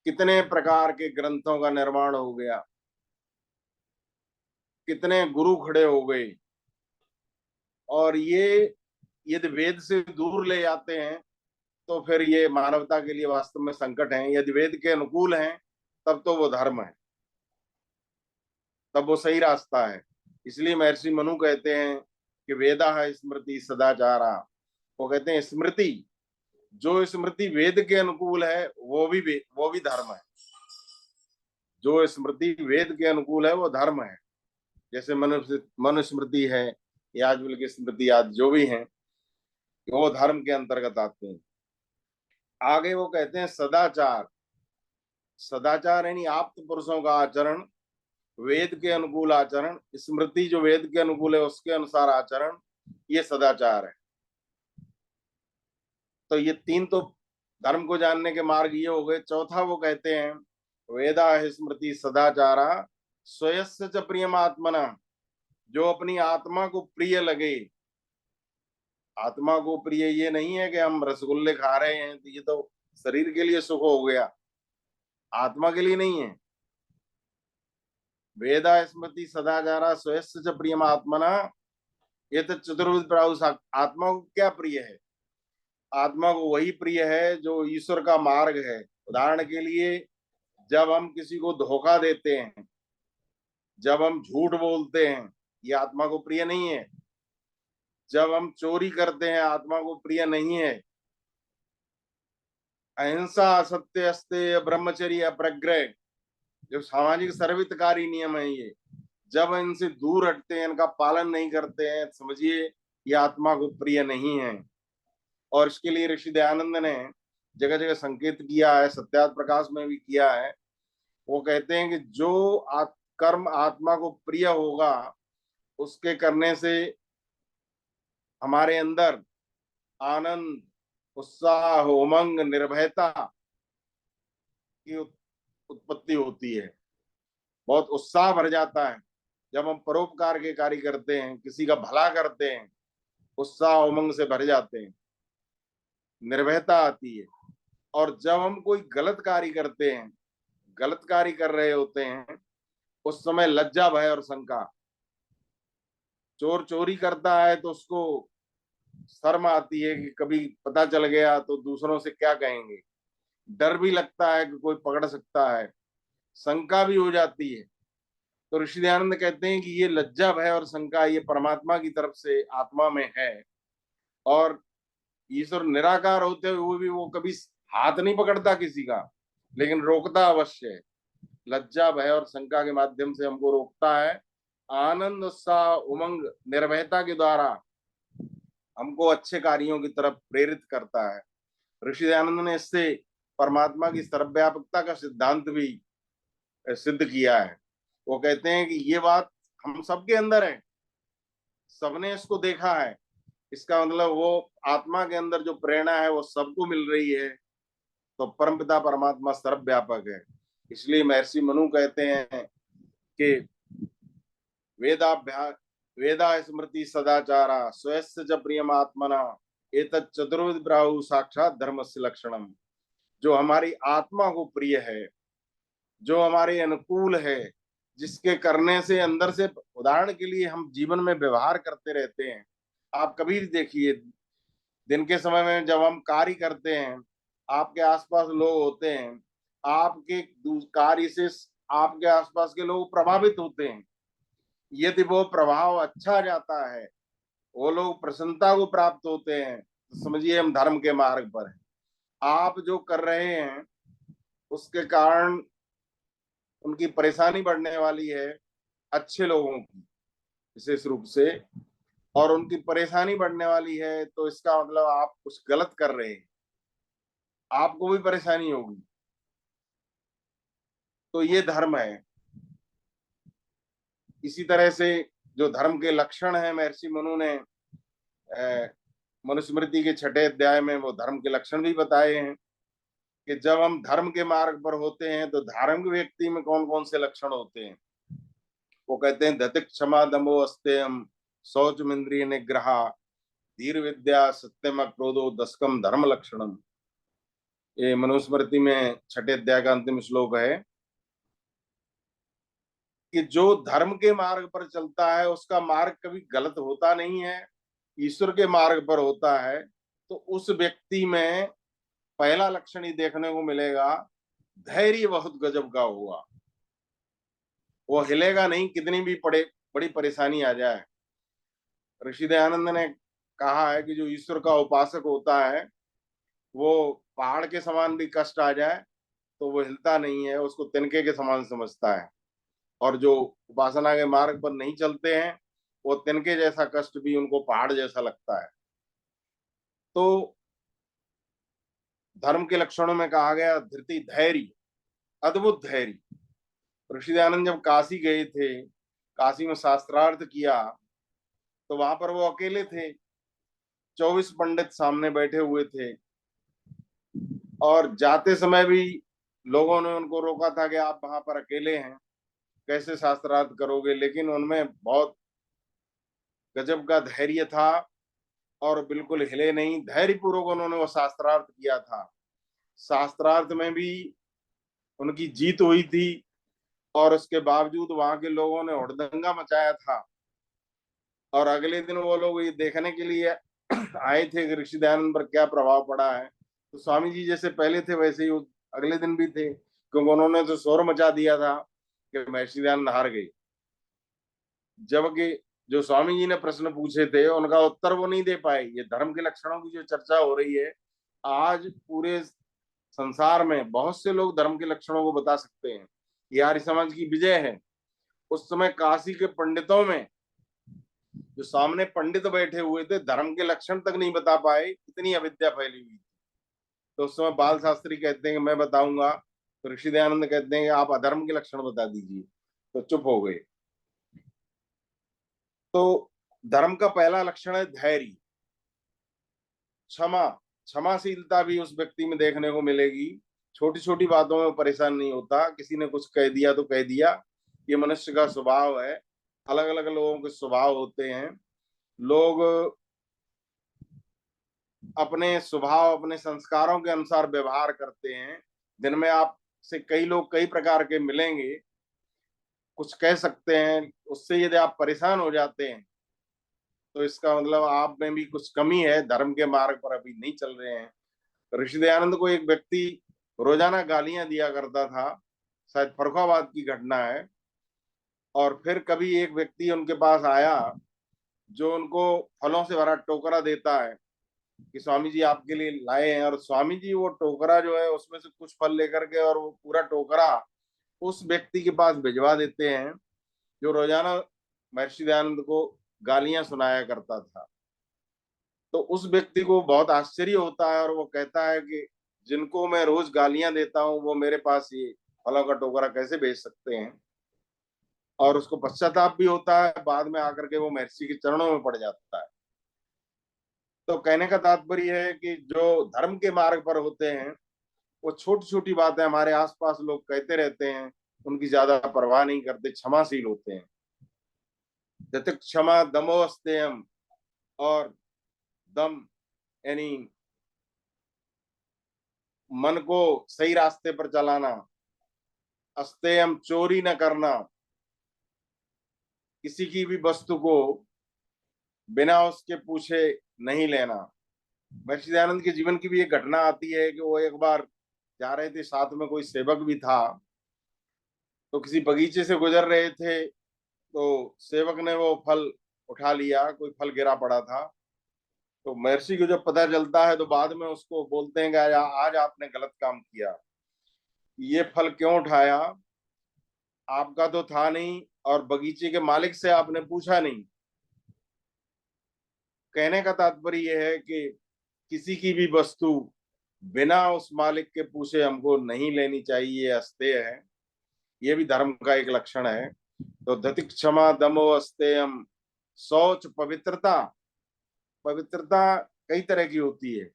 कितने प्रकार के ग्रंथों का निर्माण हो गया, कितने गुरु खड़े हो गए, और ये यदि वेद से दूर ले जाते हैं तो फिर ये मानवता के लिए वास्तव में संकट है। यदि वेद के अनुकूल हैं तब तो वो धर्म है, तब वो सही रास्ता है। इसलिए महर्षि मनु कहते हैं कि वेदा है स्मृति सदाचारा। वो कहते हैं स्मृति, जो स्मृति वेद के अनुकूल है वो भी धर्म है। जो स्मृति वेद के अनुकूल है वो धर्म है। जैसे मनुस्मृति है, याज्ञवल्क्य की स्मृति आदि जो भी हैं, वो धर्म के अंतर्गत आते हैं। आगे वो कहते हैं सदाचार। सदाचार यानी आप्त पुरुषों का आचरण, वेद के अनुकूल आचरण, स्मृति जो वेद के अनुकूल है उसके अनुसार आचरण, ये सदाचार है। तो ये तीन तो धर्म को जानने के मार्ग ये हो गए। चौथा वो कहते हैं वेदा स्मृति सदाचारा स्वयस्य च प्रियमात्मना, जो अपनी आत्मा को प्रिय लगे। आत्मा को प्रिय ये नहीं है कि हम रसगुल्ले खा रहे हैं तो ये तो शरीर के लिए सुख हो गया, आत्मा के लिए नहीं है। वेदा स्मृति सदाचारा स्वयस्य च प्रियमात्मना, ये तो चतुर्विध प्राहु। आत्मा को क्या प्रिय है? आत्मा को वही प्रिय है जो ईश्वर का मार्ग है। उदाहरण के लिए, जब हम किसी को धोखा देते हैं, जब हम झूठ बोलते हैं, ये आत्मा को प्रिय नहीं है। जब हम चोरी करते हैं, आत्मा को प्रिय नहीं है। अहिंसा, सत्य, अस्तेय, ब्रह्मचर्य, अप्रग्रह, जो सामाजिक सर्वहितकारी नियम है, ये जब इनसे दूर हटते हैं, इनका पालन नहीं करते हैं, समझिए ये आत्मा को प्रिय नहीं है। और इसके लिए ऋषि दयानंद ने जगह जगह संकेत किया है, सत्यार्थ प्रकाश में भी किया है। वो कहते हैं कि जो कर्म आत्मा को प्रिय होगा, उसके करने से हमारे अंदर आनंद, उत्साह, उमंग, निर्भयता की उत्पत्ति होती है। बहुत उत्साह भर जाता है जब हम परोपकार के कार्य करते हैं, किसी का भला करते हैं, उत्साह उमंग से भर जाते हैं, निर्भयता आती है। और जब हम कोई गलत कार्य करते हैं, गलत कार्य कर रहे होते हैं, उस समय लज्जा, भय और शंका। चोर चोरी करता है तो उसको शर्म आती है कि कभी पता चल गया तो दूसरों से क्या कहेंगे। डर भी लगता है कि कोई पकड़ सकता है, शंका भी हो जाती है। तो ऋषि दयानंद कहते हैं कि ये लज्जा, भय और शंका ये परमात्मा की तरफ से आत्मा में है। और ईश्वर निराकार होते हुए भी वो कभी हाथ नहीं पकड़ता किसी का, लेकिन रोकता अवश्य है। लज्जा, भय और शंका के माध्यम से हमको रोकता है। आनंद, उत्साह, उमंग, निर्भयता के द्वारा हमको अच्छे कार्यों की तरफ प्रेरित करता है। ऋषि दयानंद ने इससे परमात्मा की सर्वव्यापकता का सिद्धांत भी सिद्ध किया है। वो कहते हैं कि ये बात हम सबके अंदर है, सबने इसको देखा है। इसका मतलब वो आत्मा के अंदर जो प्रेरणा है वो सबको मिल रही है। तो परमपिता परमात्मा सर्वव्यापक है। इसलिए महर्षि मनु कहते हैं कि वेदा स्मृति सदाचारा स्वयस्य च प्रियमात्मना एतत् चतुर्विध प्राहु साक्षात धर्मस्य लक्षणम। जो हमारी आत्मा को प्रिय है, जो हमारे अनुकूल है, जिसके करने से अंदर से, उदाहरण के लिए हम जीवन में व्यवहार करते रहते हैं। आप कभी भी देखिए, दिन के समय में जब हम कार्य करते हैं, आपके आसपास लोग होते हैं, आपके कार्य से आपके आसपास के लोग प्रभावित होते हैं। यदि वो प्रभाव अच्छा जाता है, वो लोग प्रसन्नता को प्राप्त होते हैं, तो समझिए हम धर्म के मार्ग पर हैं। आप जो कर रहे हैं उसके कारण उनकी परेशानी बढ़ने वाली है, अच्छे लोगों की विशेष रूप से, और उनकी परेशानी बढ़ने वाली है, तो इसका मतलब आप कुछ गलत कर रहे हैं, आपको भी परेशानी होगी। तो ये धर्म है। इसी तरह से जो धर्म के लक्षण है, महर्षि मनु ने मनुस्मृति के 6 अध्याय में वो धर्म के लक्षण भी बताए हैं कि जब हम धर्म के मार्ग पर होते हैं तो धार्मिक व्यक्ति में कौन कौन से लक्षण होते हैं। वो कहते हैं धतिक क्षमा दमो अस्तेयम शौच इंद्रिय निग्रह धीर विद्या सत्यम क्रोधो दशकम धर्म लक्षणम। ये मनुस्मृति में 6 अध्याय का अंतिम श्लोक है कि जो धर्म के मार्ग पर चलता है उसका मार्ग कभी गलत होता नहीं है, ईश्वर के मार्ग पर होता है। तो उस व्यक्ति में पहला लक्षण ही देखने को मिलेगा, धैर्य बहुत गजब का होगा। वो हिलेगा नहीं, कितनी भी बड़ी परेशानी आ जाए। ऋषि दयानंद ने कहा है कि जो ईश्वर का उपासक होता है वो पहाड़ के समान भी कष्ट आ जाए तो वो हिलता नहीं है, उसको तिनके के समान समझता है। और जो उपासना के मार्ग पर नहीं चलते हैं वो तिनके जैसा कष्ट भी उनको पहाड़ जैसा लगता है। तो धर्म के लक्षणों में कहा गया धृति, धैर्य, अद्भुत धैर्य। ऋषि दयानंद जब काशी गए थे, काशी में शास्त्रार्थ किया, तो वहां पर वो अकेले थे, 24 पंडित सामने बैठे हुए थे, और जाते समय भी लोगों ने उनको रोका था कि आप वहां पर अकेले हैं, कैसे शास्त्रार्थ करोगे। लेकिन उनमें बहुत गजब का धैर्य था और बिल्कुल हिले नहीं, धैर्य पूर्वक उन्होंने वो शास्त्रार्थ किया था। शास्त्रार्थ में भी उनकी जीत हुई थी, और उसके बावजूद वहां के लोगों ने हुड़दंगा मचाया था। और अगले दिन वो लोग ये देखने के लिए आए थे कि ऋषि दयानंद पर क्या प्रभाव पड़ा है। तो स्वामी जी जैसे पहले थे वैसे ही अगले दिन भी थे, क्योंकि उन्होंने तो शोर मचा दिया था कि महर्षि दयानंद हार गए। जबकि जो स्वामी जी ने प्रश्न पूछे थे उनका उत्तर वो नहीं दे पाए। ये धर्म के लक्षणों की जो चर्चा हो रही है, आज पूरे संसार में बहुत से लोग धर्म के लक्षणों को बता सकते हैं। ये आर्य समाज की विजय है। उस समय काशी के पंडितों में जो सामने पंडित बैठे हुए थे, धर्म के लक्षण तक नहीं बता पाए, इतनी अविद्या फैली हुई। तो उस समय बाल शास्त्री कहते हैं कि मैं बताऊंगा, तो ऋषि दयानंद कहते हैं कि आप अधर्म के लक्षण बता दीजिए, तो चुप हो गए। तो धर्म का पहला लक्षण है धैर्य, क्षमा, क्षमाशीलता भी उस व्यक्ति में देखने को मिलेगी। छोटी छोटी बातों में परेशान नहीं होता, किसी ने कुछ कह दिया तो कह दिया, ये मनुष्य का स्वभाव है। अलग अलग लोगों के स्वभाव होते हैं। लोग अपने स्वभाव, अपने संस्कारों के अनुसार व्यवहार करते हैं। दिन में आपसे कई लोग कई प्रकार के मिलेंगे, कुछ कह सकते हैं, उससे यदि आप परेशान हो जाते हैं तो इसका मतलब आप में भी कुछ कमी है, धर्म के मार्ग पर अभी नहीं चल रहे हैं। ऋषि दयानंद को एक व्यक्ति रोजाना गालियां दिया करता था, शायद फर्रुखाबाद की घटना है। और फिर कभी एक व्यक्ति उनके पास आया जो उनको फलों से भरा टोकरा देता है कि स्वामी जी आपके लिए लाए हैं, और स्वामी जी वो टोकरा जो है उसमें से कुछ फल लेकर के और वो पूरा टोकरा उस व्यक्ति के पास भिजवा देते हैं जो रोजाना महर्षि दयानंद को गालियां सुनाया करता था। तो उस व्यक्ति को बहुत आश्चर्य होता है और वो कहता है कि जिनको मैं रोज गालियां देता हूँ वो मेरे पास ये फलों का टोकरा कैसे भेज सकते हैं। और उसको पश्चाताप भी होता है, बाद में आकर के वो महर्षि के चरणों में पड़ जाता है। तो कहने का तात्पर्य है कि जो धर्म के मार्ग पर होते हैं वो छोटी छोटी बातें हमारे आसपास लोग कहते रहते हैं, उनकी ज्यादा परवाह नहीं करते, क्षमाशील होते हैं। जैसे क्षमा दमोस्तेयम, और दम यानी मन को सही रास्ते पर चलाना, अस्तेयम चोरी न करना, किसी की भी वस्तु को बिना उसके पूछे नहीं लेना। महर्षि दयानंद के जीवन की भी एक घटना आती है कि वो एक बार जा रहे थे, साथ में कोई सेवक भी था, तो किसी बगीचे से गुजर रहे थे, तो सेवक ने वो फल उठा लिया, कोई फल गिरा पड़ा था, तो महर्षि को जब पता चलता है तो बाद में उसको बोलते हैं कि आज आपने गलत काम किया, ये फल क्यों उठाया, आपका तो था नहीं और बगीचे के मालिक से आपने पूछा नहीं। कहने का तात्पर्य यह है कि किसी की भी वस्तु बिना उस मालिक के पूछे हमको नहीं लेनी चाहिए, ये अस्तेय है, ये भी धर्म का एक लक्षण है। तो धति क्षमा दमो अस्तेयम, शौच पवित्रता। पवित्रता कई तरह की होती है,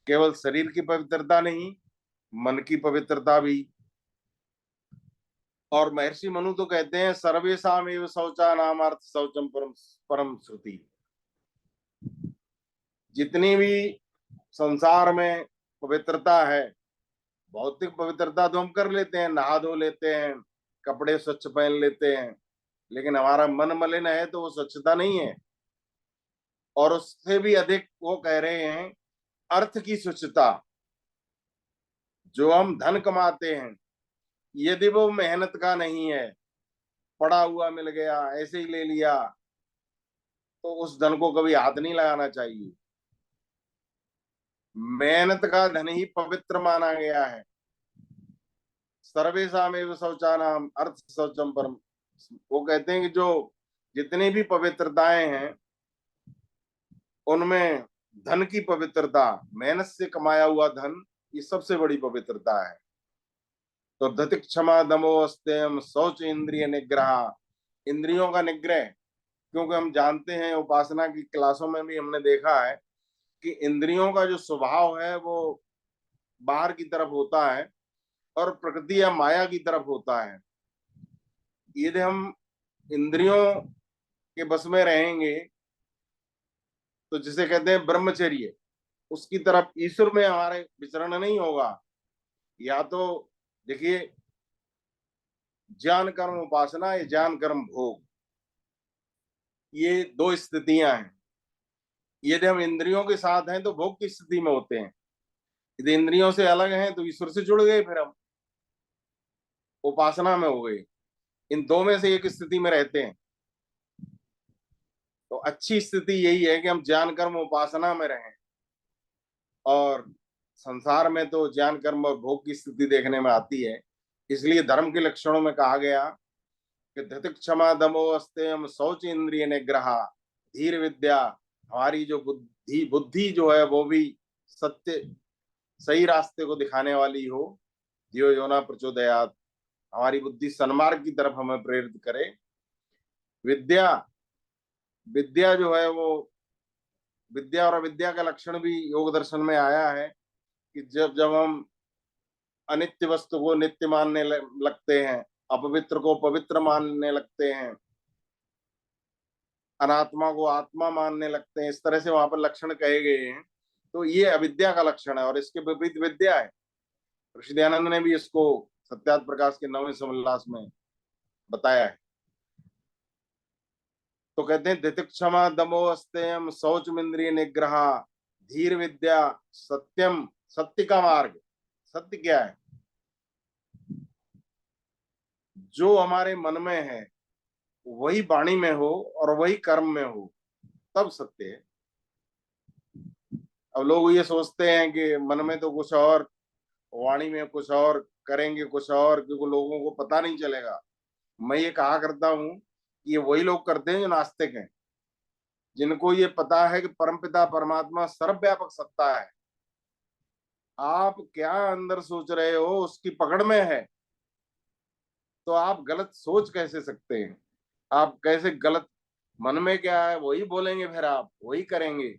केवल शरीर की पवित्रता नहीं, मन की पवित्रता भी। और महर्षि मनु तो कहते हैं सर्वेशम एव शौचा नाम अर्थ शौचम परम परम श्रुति। जितनी भी संसार में पवित्रता है, भौतिक पवित्रता तो हम कर लेते हैं, नहा धो लेते हैं, कपड़े स्वच्छ पहन लेते हैं, लेकिन हमारा मन मलिन है तो वो स्वच्छता नहीं है। और उससे भी अधिक वो कह रहे हैं अर्थ की स्वच्छता। जो हम धन कमाते हैं, यदि वो मेहनत का नहीं है, पड़ा हुआ मिल गया ऐसे ही ले लिया, तो उस धन को कभी हाथ नहीं लगाना चाहिए। मेहनत का धन ही पवित्र माना गया है। सर्वेशामेव शौचानाम अर्थ शौचम परम। वो कहते हैं कि जो जितनी भी पवित्रताएं हैं, उनमें धन की पवित्रता, मेहनत से कमाया हुआ धन, ये सबसे बड़ी पवित्रता है। तो धति क्षमा दमो अस्तेयम, शौच इंद्रिय निग्रह, इंद्रियों का निग्रह। क्योंकि हम जानते हैं, उपासना की क्लासों में भी हमने देखा है कि इंद्रियों का जो स्वभाव है वो बाहर की तरफ होता है और प्रकृति या माया की तरफ होता है। यदि हम इंद्रियों के बस में रहेंगे तो जिसे कहते हैं ब्रह्मचर्य, उसकी तरफ ईश्वर में हमारे विचरण नहीं होगा। या तो देखिए, ज्ञान कर्म उपासना या ज्ञान कर्म भोग, ये दो स्थितियां हैं। यदि हम इंद्रियों के साथ हैं तो भोग की स्थिति में होते हैं, यदि इंद्रियों से अलग हैं तो ईश्वर से जुड़ गए, फिर हम उपासना में हो गए। इन दो में से एक स्थिति में रहते हैं। तो अच्छी स्थिति यही है कि हम ज्ञान कर्म उपासना में रहें। और संसार में तो ज्ञान कर्म और भोग की स्थिति देखने में आती है। इसलिए धर्म के लक्षणों में कहा गया कि धति क्षमा दमो अस्तेयम, शौच इंद्रिय निग्रह, धीर विद्या। हमारी जो बुद्धि बुद्धि जो है वो भी सत्य सही रास्ते को दिखाने वाली हो। धियो यो न प्रचोदयात्, हमारी बुद्धि सन्मार्ग की तरफ हमें प्रेरित करे। विद्या, विद्या जो है वो, विद्या और अविद्या का लक्षण भी योग दर्शन में आया है कि जब जब हम अनित्य वस्तु को नित्य मानने लगते हैं, अपवित्र को पवित्र मानने लगते हैं, अनात्मा को आत्मा मानने लगते हैं, इस तरह से वहां पर लक्षण कहे गए हैं, तो ये अविद्या का लक्षण है और इसके विपरीत विद्या है। ऋषि दयानंद ने भी इसको सत्यार्थ प्रकाश के 9वें समोल्लास में बताया है। तो कहते हैं तितिक्षमा दमो अस्तेयम, शौच इंद्रिय निग्रह, धीर विद्या, सत्यम, सत्य का मार्ग। सत्य क्या है? जो हमारे मन में है वही वाणी में हो और वही कर्म में हो, तब सत्य है। अब लोग ये सोचते हैं कि मन में तो कुछ और, वाणी में कुछ और, करेंगे कुछ और, क्योंकि लोगों को पता नहीं चलेगा। मैं ये कहा करता हूं कि ये वही लोग करते हैं जो नास्तिक हैं, जिनको ये पता है कि परमपिता परमात्मा सर्वव्यापक सत्ता है। आप क्या अंदर सोच रहे हो उसकी पकड़ में है, तो आप गलत सोच कैसे सकते हैं? आप कैसे गलत, मन में क्या है वही बोलेंगे, फिर आप वही करेंगे।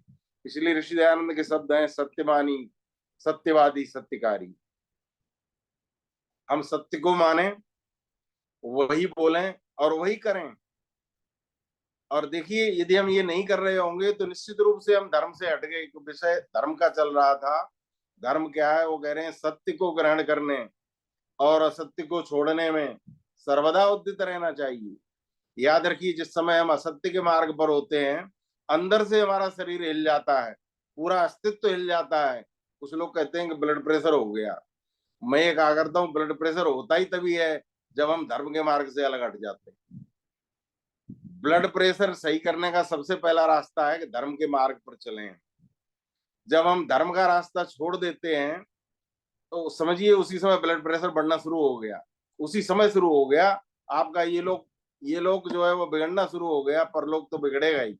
इसलिए ऋषि दयानंद के शब्द हैं सत्यवानी, सत्यवादी, सत्यकारी। हम सत्य को माने, वही बोलें और वही करें। और देखिए, यदि हम ये नहीं कर रहे होंगे तो निश्चित रूप से हम धर्म से हट गए। विषय धर्म का चल रहा था। धर्म क्या है? वो कह रहे हैं सत्य को ग्रहण करने और असत्य को छोड़ने में सर्वदा उद्यत रहना चाहिए। याद रखिए, जिस समय हम असत्य के मार्ग पर होते हैं, अंदर से हमारा शरीर हिल जाता है, पूरा अस्तित्व हिल जाता है। कुछ लोग कहते हैं कि ब्लड प्रेशर हो गया। मैं ये कहा करता हूँ, ब्लड प्रेशर होता ही तभी है जब हम धर्म के मार्ग से अलग हट जाते हैं। ब्लड प्रेशर सही करने का सबसे पहला रास्ता है कि धर्म के मार्ग पर चलें। जब हम धर्म का रास्ता छोड़ देते हैं तो समझिए उसी समय ब्लड प्रेशर बढ़ना शुरू हो गया, उसी समय शुरू हो गया आपका। ये लोग जो है वो बिगड़ना शुरू हो गया, परलोक तो बिगड़ेगा ही।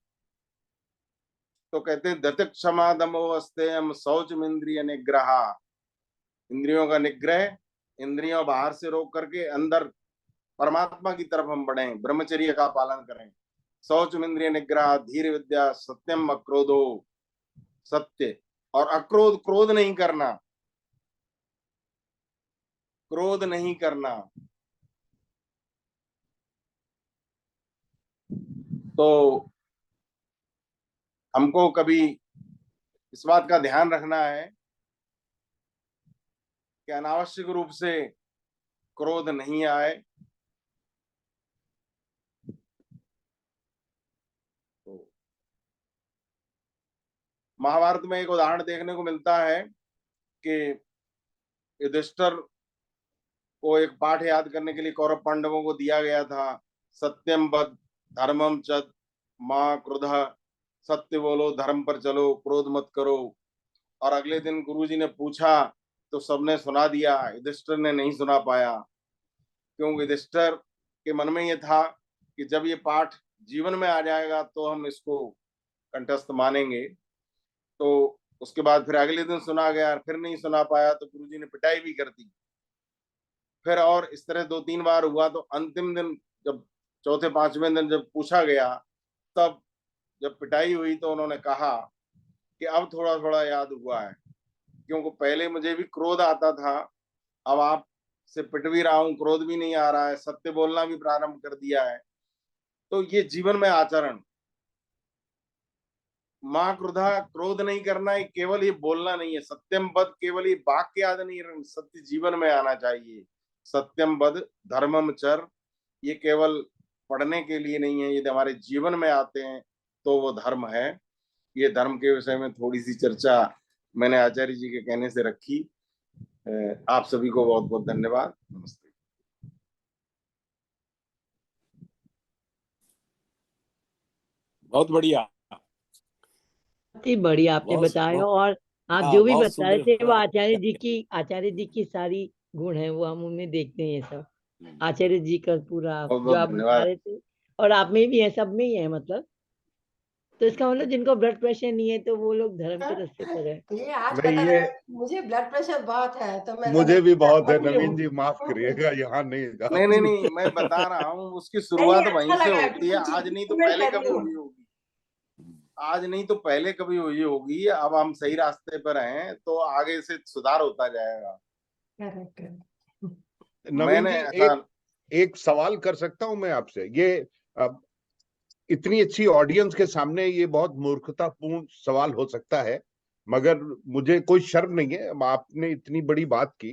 तो कहते हैं दति क्षमा दमो अस्तेयम शौचम इंद्रिय निग्रह। इंद्रियों का निग्रह, इंद्रियों बाहर से रोक करके अंदर परमात्मा की तरफ हम बढ़े, ब्रह्मचर्य का पालन करें। शौचम इंद्रिय निग्रह, धीर विद्या, सत्यम अक्रोधो, सत्य और अक्रोध, क्रोध नहीं करना, क्रोध नहीं करना। तो हमको कभी इस बात का ध्यान रखना है कि अनावश्यक रूप से क्रोध नहीं आए। तो महाभारत में एक उदाहरण देखने को मिलता है कि युधिष्ठिर को एक पाठ याद करने के लिए कौरव पांडवों को दिया गया था, सत्यम वद धर्मम चद मां क्रोध। सत्य बोलो, धर्म पर चलो, क्रोध मत करो। और अगले दिन गुरुजी ने पूछा तो सबने सुना दिया, युधिष्ठिर ने नहीं सुना पाया। क्योंकि युधिष्ठिर के मन में ये था कि जब ये पाठ जीवन में आ जाएगा तो हम इसको कंठस्थ मानेंगे। तो उसके बाद फिर अगले दिन सुना गया, फिर नहीं सुना पाया तो गुरुजी ने पिटाई भी कर दी। फिर और इस तरह 2-3 बार हुआ। तो अंतिम दिन जब चौथे पांचवें दिन जब पूछा गया, तब जब पिटाई हुई तो उन्होंने कहा कि अब थोड़ा थोड़ा याद हुआ है, क्योंकि पहले मुझे भी क्रोध आता था, अब आप से पिट भी रहा हूं, क्रोध भी नहीं आ रहा है, सत्य बोलना भी प्रारंभ कर दिया है। तो ये जीवन में आचरण, मां क्रोधा, क्रोध नहीं करना, ये केवल ये बोलना नहीं है। सत्यम पद केवल ये वाक्य याद नहीं, सत्य जीवन में आना चाहिए। सत्यम पद धर्मम चर, ये केवल पढ़ने के लिए नहीं है, यदि हमारे जीवन में आते हैं तो वो धर्म है। ये धर्म के विषय में थोड़ी सी चर्चा मैंने आचार्य जी के कहने से रखी। आप सभी को बहुत बहुत धन्यवाद। नमस्ते। बहुत बढ़िया, ही बढ़िया आपने बताया। और आप जो भी बहुत बता रहे थे वो सुंदर। आचार्य जी की सारी गुण है, वो हम उनमें देखते हैं। ये सब आचार्य जी का पूरा बहुत जो बहुत आप बता धन्यवाद। रहे थे, और आप में भी है, सब में ही है मतलब। तो इसका मतलब जिनको ब्लड प्रेशर नहीं है तो वो लोग धर्म के रास्ते पर है। ये आज नहीं, पता ये लगा, मुझे ब्लड प्रेशर बहुत है तो मैं मुझे भी बहुत है। मुझे नवीन जी माफ करिएगा, यहाँ नहीं जा। नहीं नहीं नहीं, मैं बता रहा हूँ उसकी नहीं, शुरुआत अच्छा वहीं से लगा होती कि है। कुछ आज नहीं तो improvement पहले कर कभी रही हूँ। हुई होगी, आज नहीं तो पहले कभी हुई होगी। अब हम सही रास्ते पर हैं तो आगे से सुधार होता जाएगा। Correct, correct. नवीन मैंने जी, ऐसा एक सवाल कर सकता हूं मैं आपसे? ये अब इतनी अच्छी ऑडियंस के सामने ये बहुत मूर्खतापूर्ण सवाल हो सकता है, मगर मुझे कोई शर्म नहीं है। अब आपने इतनी बड़ी बात की,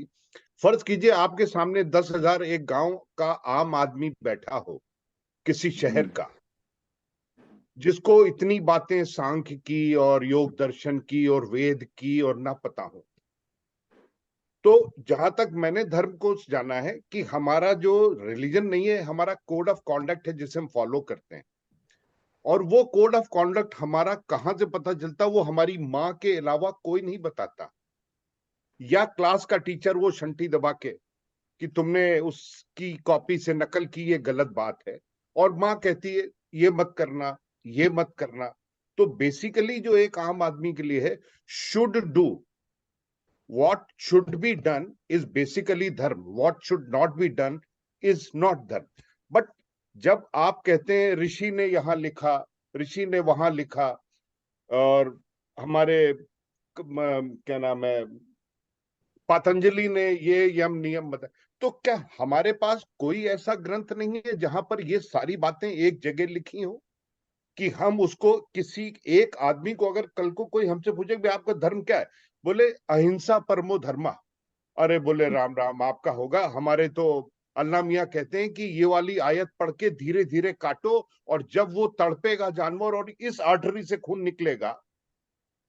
फर्ज कीजिए आपके सामने 10,000 एक गांव का आम आदमी बैठा हो, किसी शहर का, जिसको इतनी बातें सांख्य की और योग दर्शन की और वेद की और ना पता हो। तो जहां तक मैंने धर्म को जाना है कि हमारा जो रिलीजन नहीं है, हमारा कोड ऑफ कॉन्डक्ट है जिसे हम फॉलो करते हैं। और वो कोड ऑफ कॉन्डक्ट हमारा कहां से पता चलता, वो हमारी माँ के अलावा कोई नहीं बताता, या क्लास का टीचर वो शंटी दबा के कि तुमने उसकी कॉपी से नकल की, ये गलत बात है। और माँ कहती है ये मत करना, ये मत करना। तो बेसिकली जो एक आम आदमी के लिए है, should do, what should be done is basically dharma, what should not be done is not dharma। But जब आप कहते हैं ऋषि ने यहां लिखा, ऋषि ने वहां लिखा, और हमारे क्या नाम है, पतंजलि ने ये यम नियम बताया, तो क्या हमारे पास कोई ऐसा ग्रंथ नहीं है जहां पर ये सारी बातें एक जगह लिखी हो कि हम उसको, किसी एक आदमी को अगर कल को कोई हमसे पूछे कि आपका धर्म क्या है, बोले अहिंसा परमो धर्मा, अरे बोले राम राम आपका होगा, हमारे तो अल्लाह मियाँ कहते हैं कि ये वाली आयत पढ़ के धीरे धीरे काटो, और जब वो तड़पेगा जानवर और इस आर्टरी से खून निकलेगा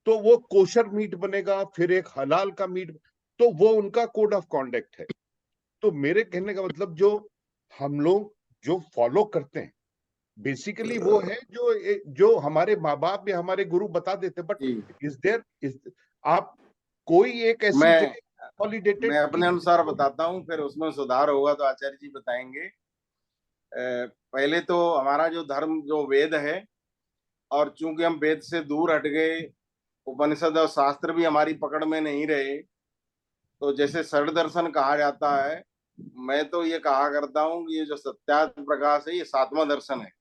तो वो कोशर मीट बनेगा, फिर एक हलाल का मीट। तो वो उनका कोड ऑफ कॉन्डक्ट है। तो मेरे कहने का मतलब, जो हम लोग जो फॉलो करते हैं, बेसिकली वो है जो हमारे माँ बाप या हमारे गुरु बता देते, बट जी इज देयर आप कोई एक ऐसी मैं जगह consolidated मैं अपने अनुसार बताता हूँ, फिर उसमें सुधार होगा तो आचार्य जी बताएंगे। पहले तो हमारा जो धर्म जो वेद है, और चूंकि हम वेद से दूर हट गए, उपनिषद और शास्त्र भी हमारी पकड़ में नहीं रहे, तो जैसे षड दर्शन कहा जाता है, मैं तो ये कहा करता हूँ कि ये जो सत्यात्म प्रकाश है ये सातवां दर्शन है,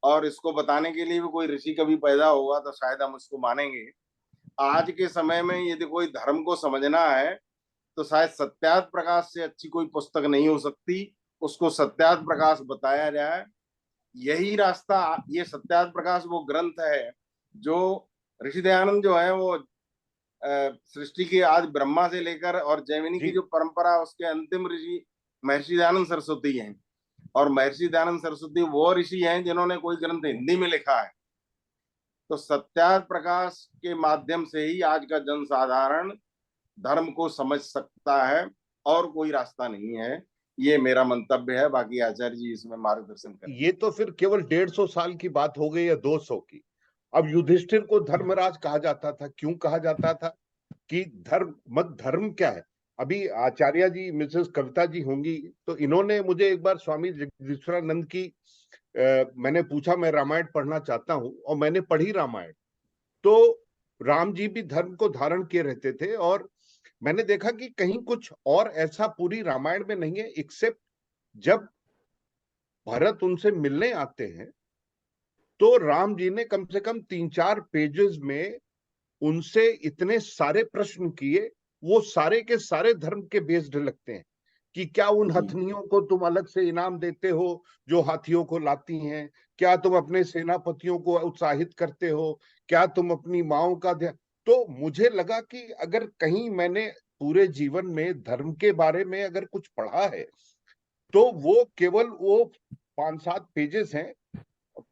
और इसको बताने के लिए भी कोई ऋषि कभी पैदा होगा तो शायद हम उसको मानेंगे। आज के समय में यदि कोई धर्म को समझना है तो शायद सत्यार्थ प्रकाश से अच्छी कोई पुस्तक नहीं हो सकती, उसको सत्यार्थ प्रकाश बताया जाए, यही रास्ता। ये सत्यार्थ प्रकाश वो ग्रंथ है जो ऋषि दयानंद जो है वो सृष्टि के आज ब्रह्मा से लेकर और जैमिनी की जी जो परंपरा, उसके अंतिम ऋषि महर्षि दयानंद सरस्वती हैं, और महर्षि दयानंद सरस्वती वो ऋषि हैं जिन्होंने कोई ग्रंथ हिंदी में लिखा है। तो सत्यार्थ प्रकाश के माध्यम से ही आज का जनसाधारण धर्म को समझ सकता है, और कोई रास्ता नहीं है। ये मेरा मंतव्य है, बाकी आचार्य जी इसमें मार्गदर्शन करें। ये तो फिर केवल 150 साल की बात हो गई या 200 की। अब युधिष्ठिर को धर्मराज कहा जाता था, क्यों कहा जाता था? कि धर्म क्या है? अभी आचार्य जी मिसेस कविता जी होंगी, तो इन्होंने मुझे एक बार स्वामी जगदीश्वरानंद की मैंने पूछा, मैं रामायण पढ़ना चाहता हूं, और मैंने पढ़ी रामायण। तो राम जी भी धर्म को धारण किए रहते थे, और मैंने देखा कि कहीं कुछ और ऐसा पूरी रामायण में नहीं है, एक्सेप्ट जब भरत उनसे मिलने आते हैं तो राम जी ने कम से कम 3-4 पेजेस में उनसे इतने सारे प्रश्न किए, वो सारे के सारे धर्म के बेस्ड लगते हैं। कि क्या उन हथनियों को तुम अलग से इनाम देते हो जो हाथियों को लाती हैं? क्या तुम अपने सेनापतियों को उत्साहित करते हो? क्या तुम अपनी माओ का ध्यान? तो मुझे लगा कि अगर कहीं मैंने पूरे जीवन में धर्म के बारे में अगर कुछ पढ़ा है, तो वो केवल वो 5-7 पेजेस हैं।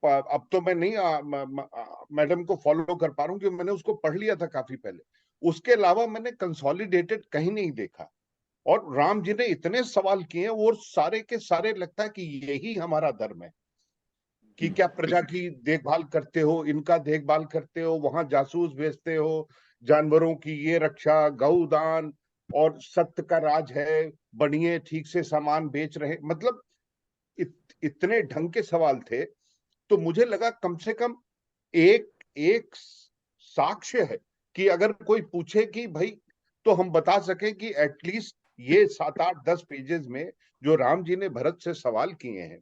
अब तो मैं नहीं मैडम को फॉलो कर पा रहा हूँ, क्योंकि मैंने उसको पढ़ लिया था काफी पहले। उसके अलावा मैंने कंसोलिडेटेड कहीं नहीं देखा। और राम जी ने इतने सवाल किए, और सारे के सारे लगता है कि यही हमारा धर्म है। कि क्या प्रजा की देखभाल करते हो, इनका देखभाल करते हो, वहां जासूस भेजते हो, जानवरों की ये रक्षा, गौदान, और सत्य का राज है, बनिए ठीक से सामान बेच रहे, मतलब इतने ढंग के सवाल थे। तो मुझे लगा कम से कम एक एक साक्ष्य है कि अगर कोई पूछे कि भाई, तो हम बता सके कि एटलीस्ट ये 7-8-10 पेजेस में जो राम जी ने भरत से सवाल किए हैं,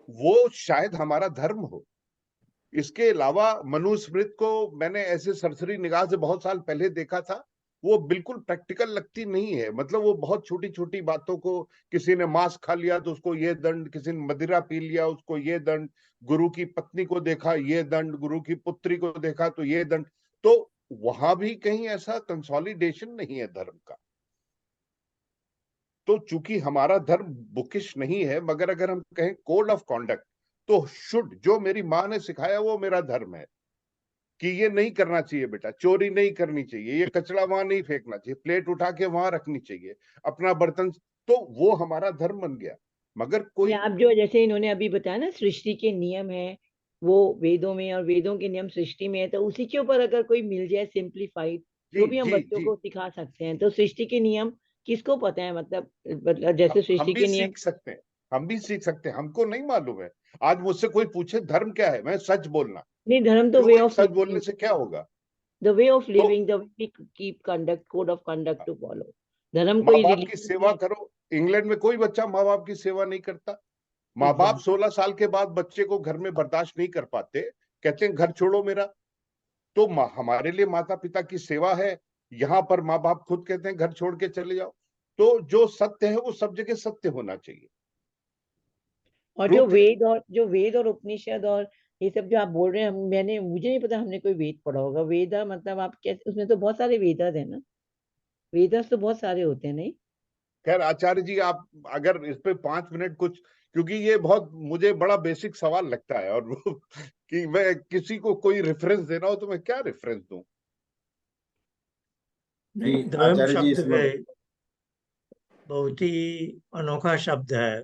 वो शायद हमारा धर्म हो। इसके अलावा मनुस्मृति को मैंने ऐसे सरसरी निगाह से बहुत साल पहले देखा था, वो बिल्कुल प्रैक्टिकल लगती नहीं है। मतलब वो बहुत छोटी छोटी बातों को, किसी ने मांस खा लिया तो उसको ये दंड, किसी ने मदिरा पी लिया उसको ये दंड, गुरु की पत्नी को देखा ये दंड, गुरु की पुत्री को देखा तो ये दंड। तो वहां भी कहीं ऐसा कंसोलिडेशन नहीं है धर्म का। तो चूंकि हमारा धर्म बुकिश नहीं है, मगर अगर हम कहें कोड ऑफ कॉन्डक्ट, तो शुड, जो मेरी माँ ने सिखाया वो मेरा धर्म है। कि ये नहीं करना चाहिए बेटा, चोरी नहीं करनी चाहिए, ये कचरा वहां नहीं फेंकना चाहिए, प्लेट उठा के वहां रखनी चाहिए, अपना बर्तन, तो वो हमारा धर्म बन गया। मगर ये कोई आप जो जैसे इन्होंने अभी बताया ना, सृष्टि के नियम है वो वेदों में, और वेदों के नियम सृष्टि में है, तो उसी के ऊपर अगर कोई मिल जाए सिंप्लीफाइड, जी तो भी हम जी बच्चों जी, को सिखा सकते हैं। तो सृष्टि के नियम किसको पता है? मतलब जैसे हम सृष्टि भी के नियम, सीख सकते हैं, हम भी सीख सकते हैं, हमको नहीं मालूम है। आज मुझसे कोई पूछे धर्म क्या है, मैं सच बोलना, नहीं, धर्म तो क्यों वे भाई, ऑफ सच लिविंग, बोलने से क्या होगा? द वे ऑफ तो living, the way keep conduct, code of conduct to follow. धर्म माँ कोई बाप की रिलीजन सेवा नहीं करो। इंग्लैंड में कोई बच्चा माँ बाप की सेवा नहीं करता। है। माँ बाप एग्जैक्ट 16 साल के बाद बच्चे को घर में बर्दाश्त नहीं कर पाते, कहते हैं घर छोड़ो मेरा। तो हमारे लिए माता पिता की सेवा है। यहाँ पर माँ बाप खुद कहते हैं घर छोड़ के चले जाओ। तो जो सत्य है वो सब जगह सत्य होना चाहिए। और ट्रूथ है। जो वेद और उपनिषद और ये सब जो आप बोल रहे हैं, मुझे नहीं पता हमने कोई वेद पढ़ा होगा। वेदा मतलब आप कैसे, उसमें तो बहुत सारे वेदास है ना, वेदास तो बहुत सारे होते हैं नहीं? खैर आचार्य जी, आप अगर इस पे 5 मिनट कुछ, क्योंकि ये बहुत मुझे बड़ा बेसिक सवाल लगता है, और वो कि मैं किसी को कोई रेफरेंस देना हो तो मैं क्या रेफरेंस दूं? नहीं, जी धर्म आचार्य जी शब्द इसमें बहुत ही अनोखा शब्द है।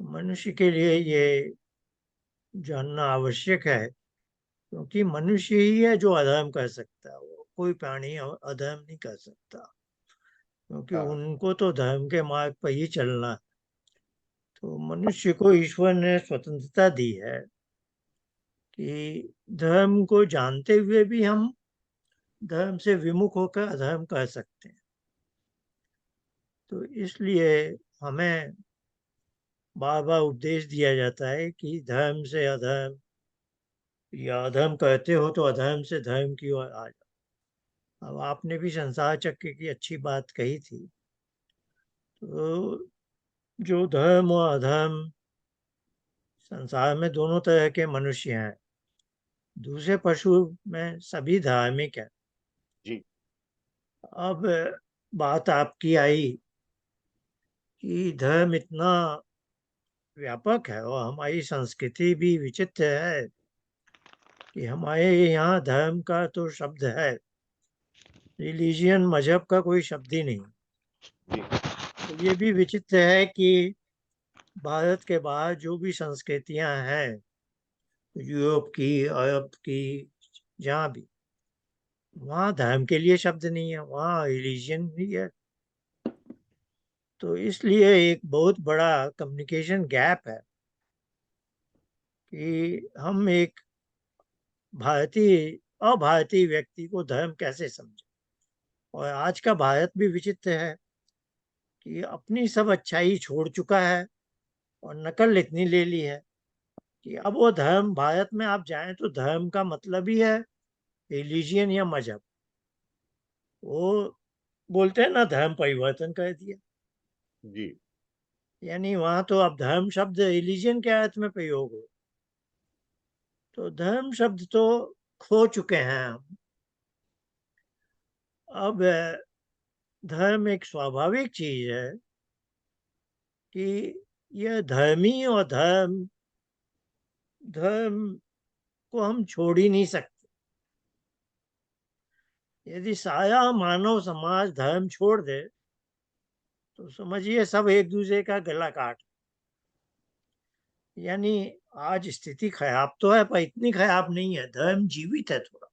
मनुष्य के लिए ये जानना आवश्यक है, क्योंकि मनुष्य ही है जो अधर्म कर सकता है, वो कोई प्राणी अधर्म नहीं कर सकता, क्योंकि हाँ। उनको तो धर्म के मार्ग पर ही चलना है। तो मनुष्य को ईश्वर ने स्वतंत्रता दी है कि धर्म को जानते हुए भी हम धर्म से विमुख होकर अधर्म कर सकते हैं। तो इसलिए हमें बार बार उपदेश दिया जाता है कि धर्म से अधर्म, या अधर्म करते हो तो अधर्म से धर्म की ओर आ जाओ। अब आपने भी संसार चक्र की अच्छी बात कही थी। तो जो धर्म और अधर्म, संसार में दोनों तरह के मनुष्य हैं। दूसरे पशु में सभी धार्मिक हैं। जी। अब बात आपकी आई कि धर्म इतना व्यापक है और हमारी संस्कृति भी विचित्र है कि हमारे यहाँ धर्म का तो शब्द है, रिलीजियन, मजहब का कोई शब्द ही नहीं। जी। तो ये भी विचित्र है कि भारत के बाहर जो भी संस्कृतियां हैं, यूरोप की, अरब की, जहाँ भी, वहाँ धर्म के लिए शब्द नहीं है, वहाँ रिलीजियन ही है। तो इसलिए एक बहुत बड़ा कम्युनिकेशन गैप है कि हम एक भारतीय अभारतीय व्यक्ति को धर्म कैसे समझे। और आज का भारत भी विचित्र है कि अपनी सब अच्छाई छोड़ चुका है और नकल इतनी ले ली है कि अब वो धर्म, भारत में आप जाएं तो धर्म का मतलब ही है रिलीजियन या मजहब। वो बोलते हैं ना, धर्म परिवर्तन कर दिया। जी। यानी वहां तो अब धर्म शब्द रिलीजियन के अर्थ में प्रयोग हो। तो धर्म शब्द तो खो चुके हैं हम। अब धर्म एक स्वाभाविक चीज है कि यह धर्मी और धर्म धर्म को हम छोड़ ही नहीं सकते। यदि सारा मानव समाज धर्म छोड़ दे तो समझिए सब एक दूसरे का गला काट। यानी आज स्थिति खराब तो है, पर इतनी खराब नहीं है। धर्म जीवित है थोड़ा।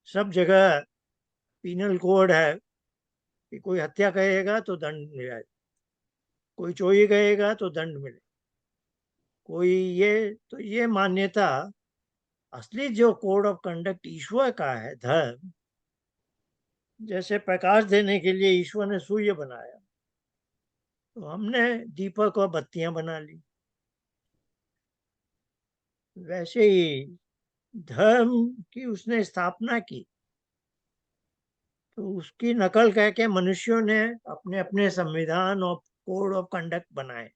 सब जगह पीनल कोड है कि कोई हत्या करेगा तो दंड मिलेगा, कोई चोरी करेगा तो दंड मिले, कोई ये। तो ये मान्यता, असली जो कोड ऑफ कंडक्ट ईश्वर का है, धर्म, जैसे प्रकाश देने के लिए ईश्वर ने सूर्य बनाया, तो हमने दीपक और बत्तियां बना ली। वैसे ही धर्म की उसने स्थापना की, तो उसकी नकल कह के मनुष्यों ने अपने अपने संविधान और कोड ऑफ कंडक्ट बनाए।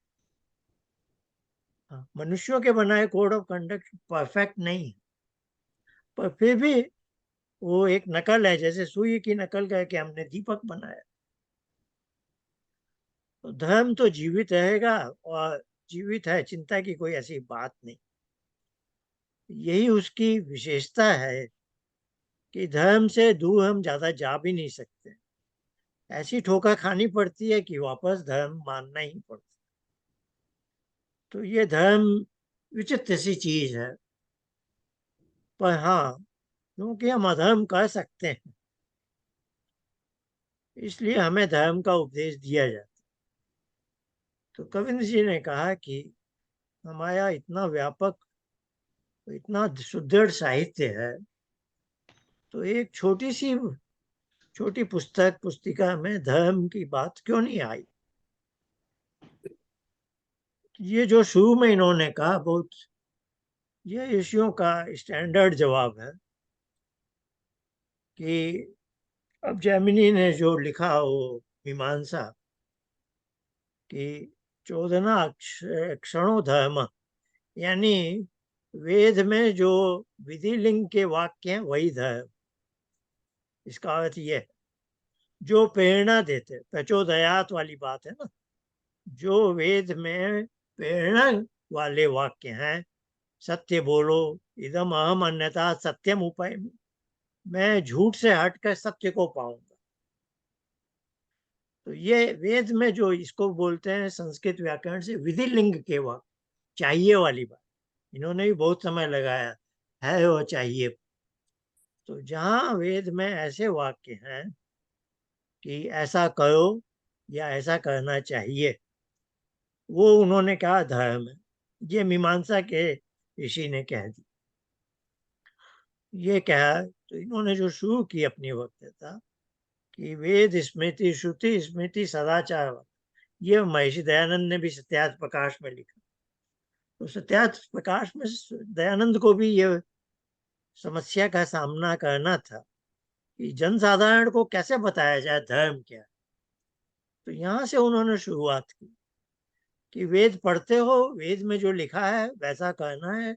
मनुष्यों के बनाए कोड ऑफ कंडक्ट परफेक्ट नहीं है, पर फिर भी वो एक नकल है। जैसे सूर्य की नकल करके हमने दीपक बनाया। तो धर्म तो जीवित रहेगा, और जीवित है, चिंता की कोई ऐसी बात नहीं। यही उसकी विशेषता है कि धर्म से दूर हम ज्यादा जा भी नहीं सकते। ऐसी ठोकर खानी पड़ती है कि वापस धर्म मानना ही पड़ता। तो ये धर्म विचित्र सी चीज है। पर हाँ, क्योंकि हम अधर्म कर सकते हैं, इसलिए हमें धर्म का उपदेश दिया जाता है। तो कविंद्र जी ने कहा कि हमारा इतना व्यापक, इतना सुदृढ़ साहित्य है, तो एक छोटी पुस्तिका में धर्म की बात क्यों नहीं आई। ये जो शुरू में इन्होंने कहा, बहुत ये ऋषियों का स्टैंडर्ड जवाब है कि अब जैमिनी ने जो लिखा वो मीमांसा कि चोदना क्षणो धर्म, यानी वेद में जो विधि लिंग के वाक्य हैं वही धर्म। इसका अर्थ ये है, जो प्रेरणा देते, प्रचोदयात वाली बात है ना, जो वेद में प्रेरणा वाले वाक्य हैं, सत्य बोलो, इदम अहम अन्यथा सत्यम उपाय, मैं झूठ से हटकर सत्य को पाऊंगा। तो ये वेद में जो इसको बोलते हैं संस्कृत व्याकरण से विधि लिंग के वाक्य, चाहिए वाली बात, इन्होंने भी बहुत समय लगाया है और चाहिए। तो जहाँ वेद में ऐसे वाक्य हैं कि ऐसा करो या ऐसा करना चाहिए, वो उन्होंने कहा धर्म है। ये मीमांसा के ऋषि ने कह दी। ये कहा तो इन्होंने जो शुरू की अपनी वक्तव्यता कि वेद स्मृति श्रुति स्मृति सदाचार, ये महर्षि दयानंद ने भी सत्यार्थ प्रकाश में लिखा। तो सत्यार्थ प्रकाश में दयानंद को भी ये समस्या का सामना करना था कि जनसाधारण को कैसे बताया जाए धर्म क्या है। तो यहाँ से उन्होंने शुरुआत की कि वेद पढ़ते हो, वेद में जो लिखा है वैसा करना है,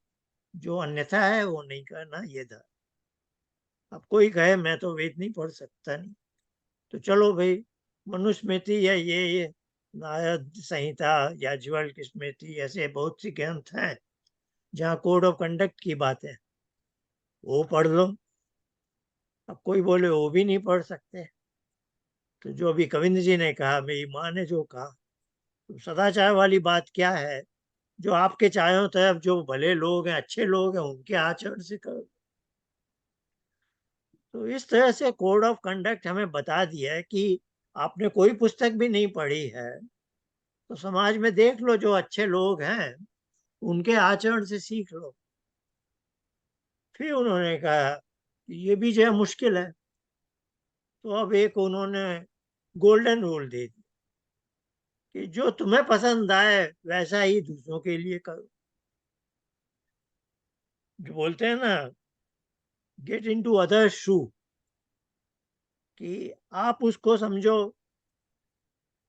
जो अन्यथा है वो नहीं करना, ये धर्म। अब कोई कहे मैं तो वेद नहीं पढ़ सकता, नहीं, तो चलो भाई मनुस्मृति या ये नारद संहिता या ज्वल की स्मृति, ऐसे बहुत सी ग्रंथ हैं जहाँ कोड ऑफ कंडक्ट की बातें, वो पढ़ लो। अब कोई बोले वो भी नहीं पढ़ सकते, तो जो अभी कविंद्र जी ने कहा, मेरी माँ ने जो कहा, तो सदाचार वाली बात क्या है, जो आपके चारों तरफ जो भले लोग हैं, अच्छे लोग हैं, उनके आचरण से करो। तो इस तरह से कोड ऑफ कंडक्ट हमें बता दिया है कि आपने कोई पुस्तक भी नहीं पढ़ी है तो समाज में देख लो जो अच्छे लोग हैं उनके आचरण से सीख लो। फिर उन्होंने कहा कि ये भी जो है मुश्किल है, तो अब एक उन्होंने गोल्डन रूल दे दी कि जो तुम्हें पसंद आए वैसा ही दूसरों के लिए करो। जो बोलते हैं ना, गेट इनटू अदर शू, कि आप उसको समझो,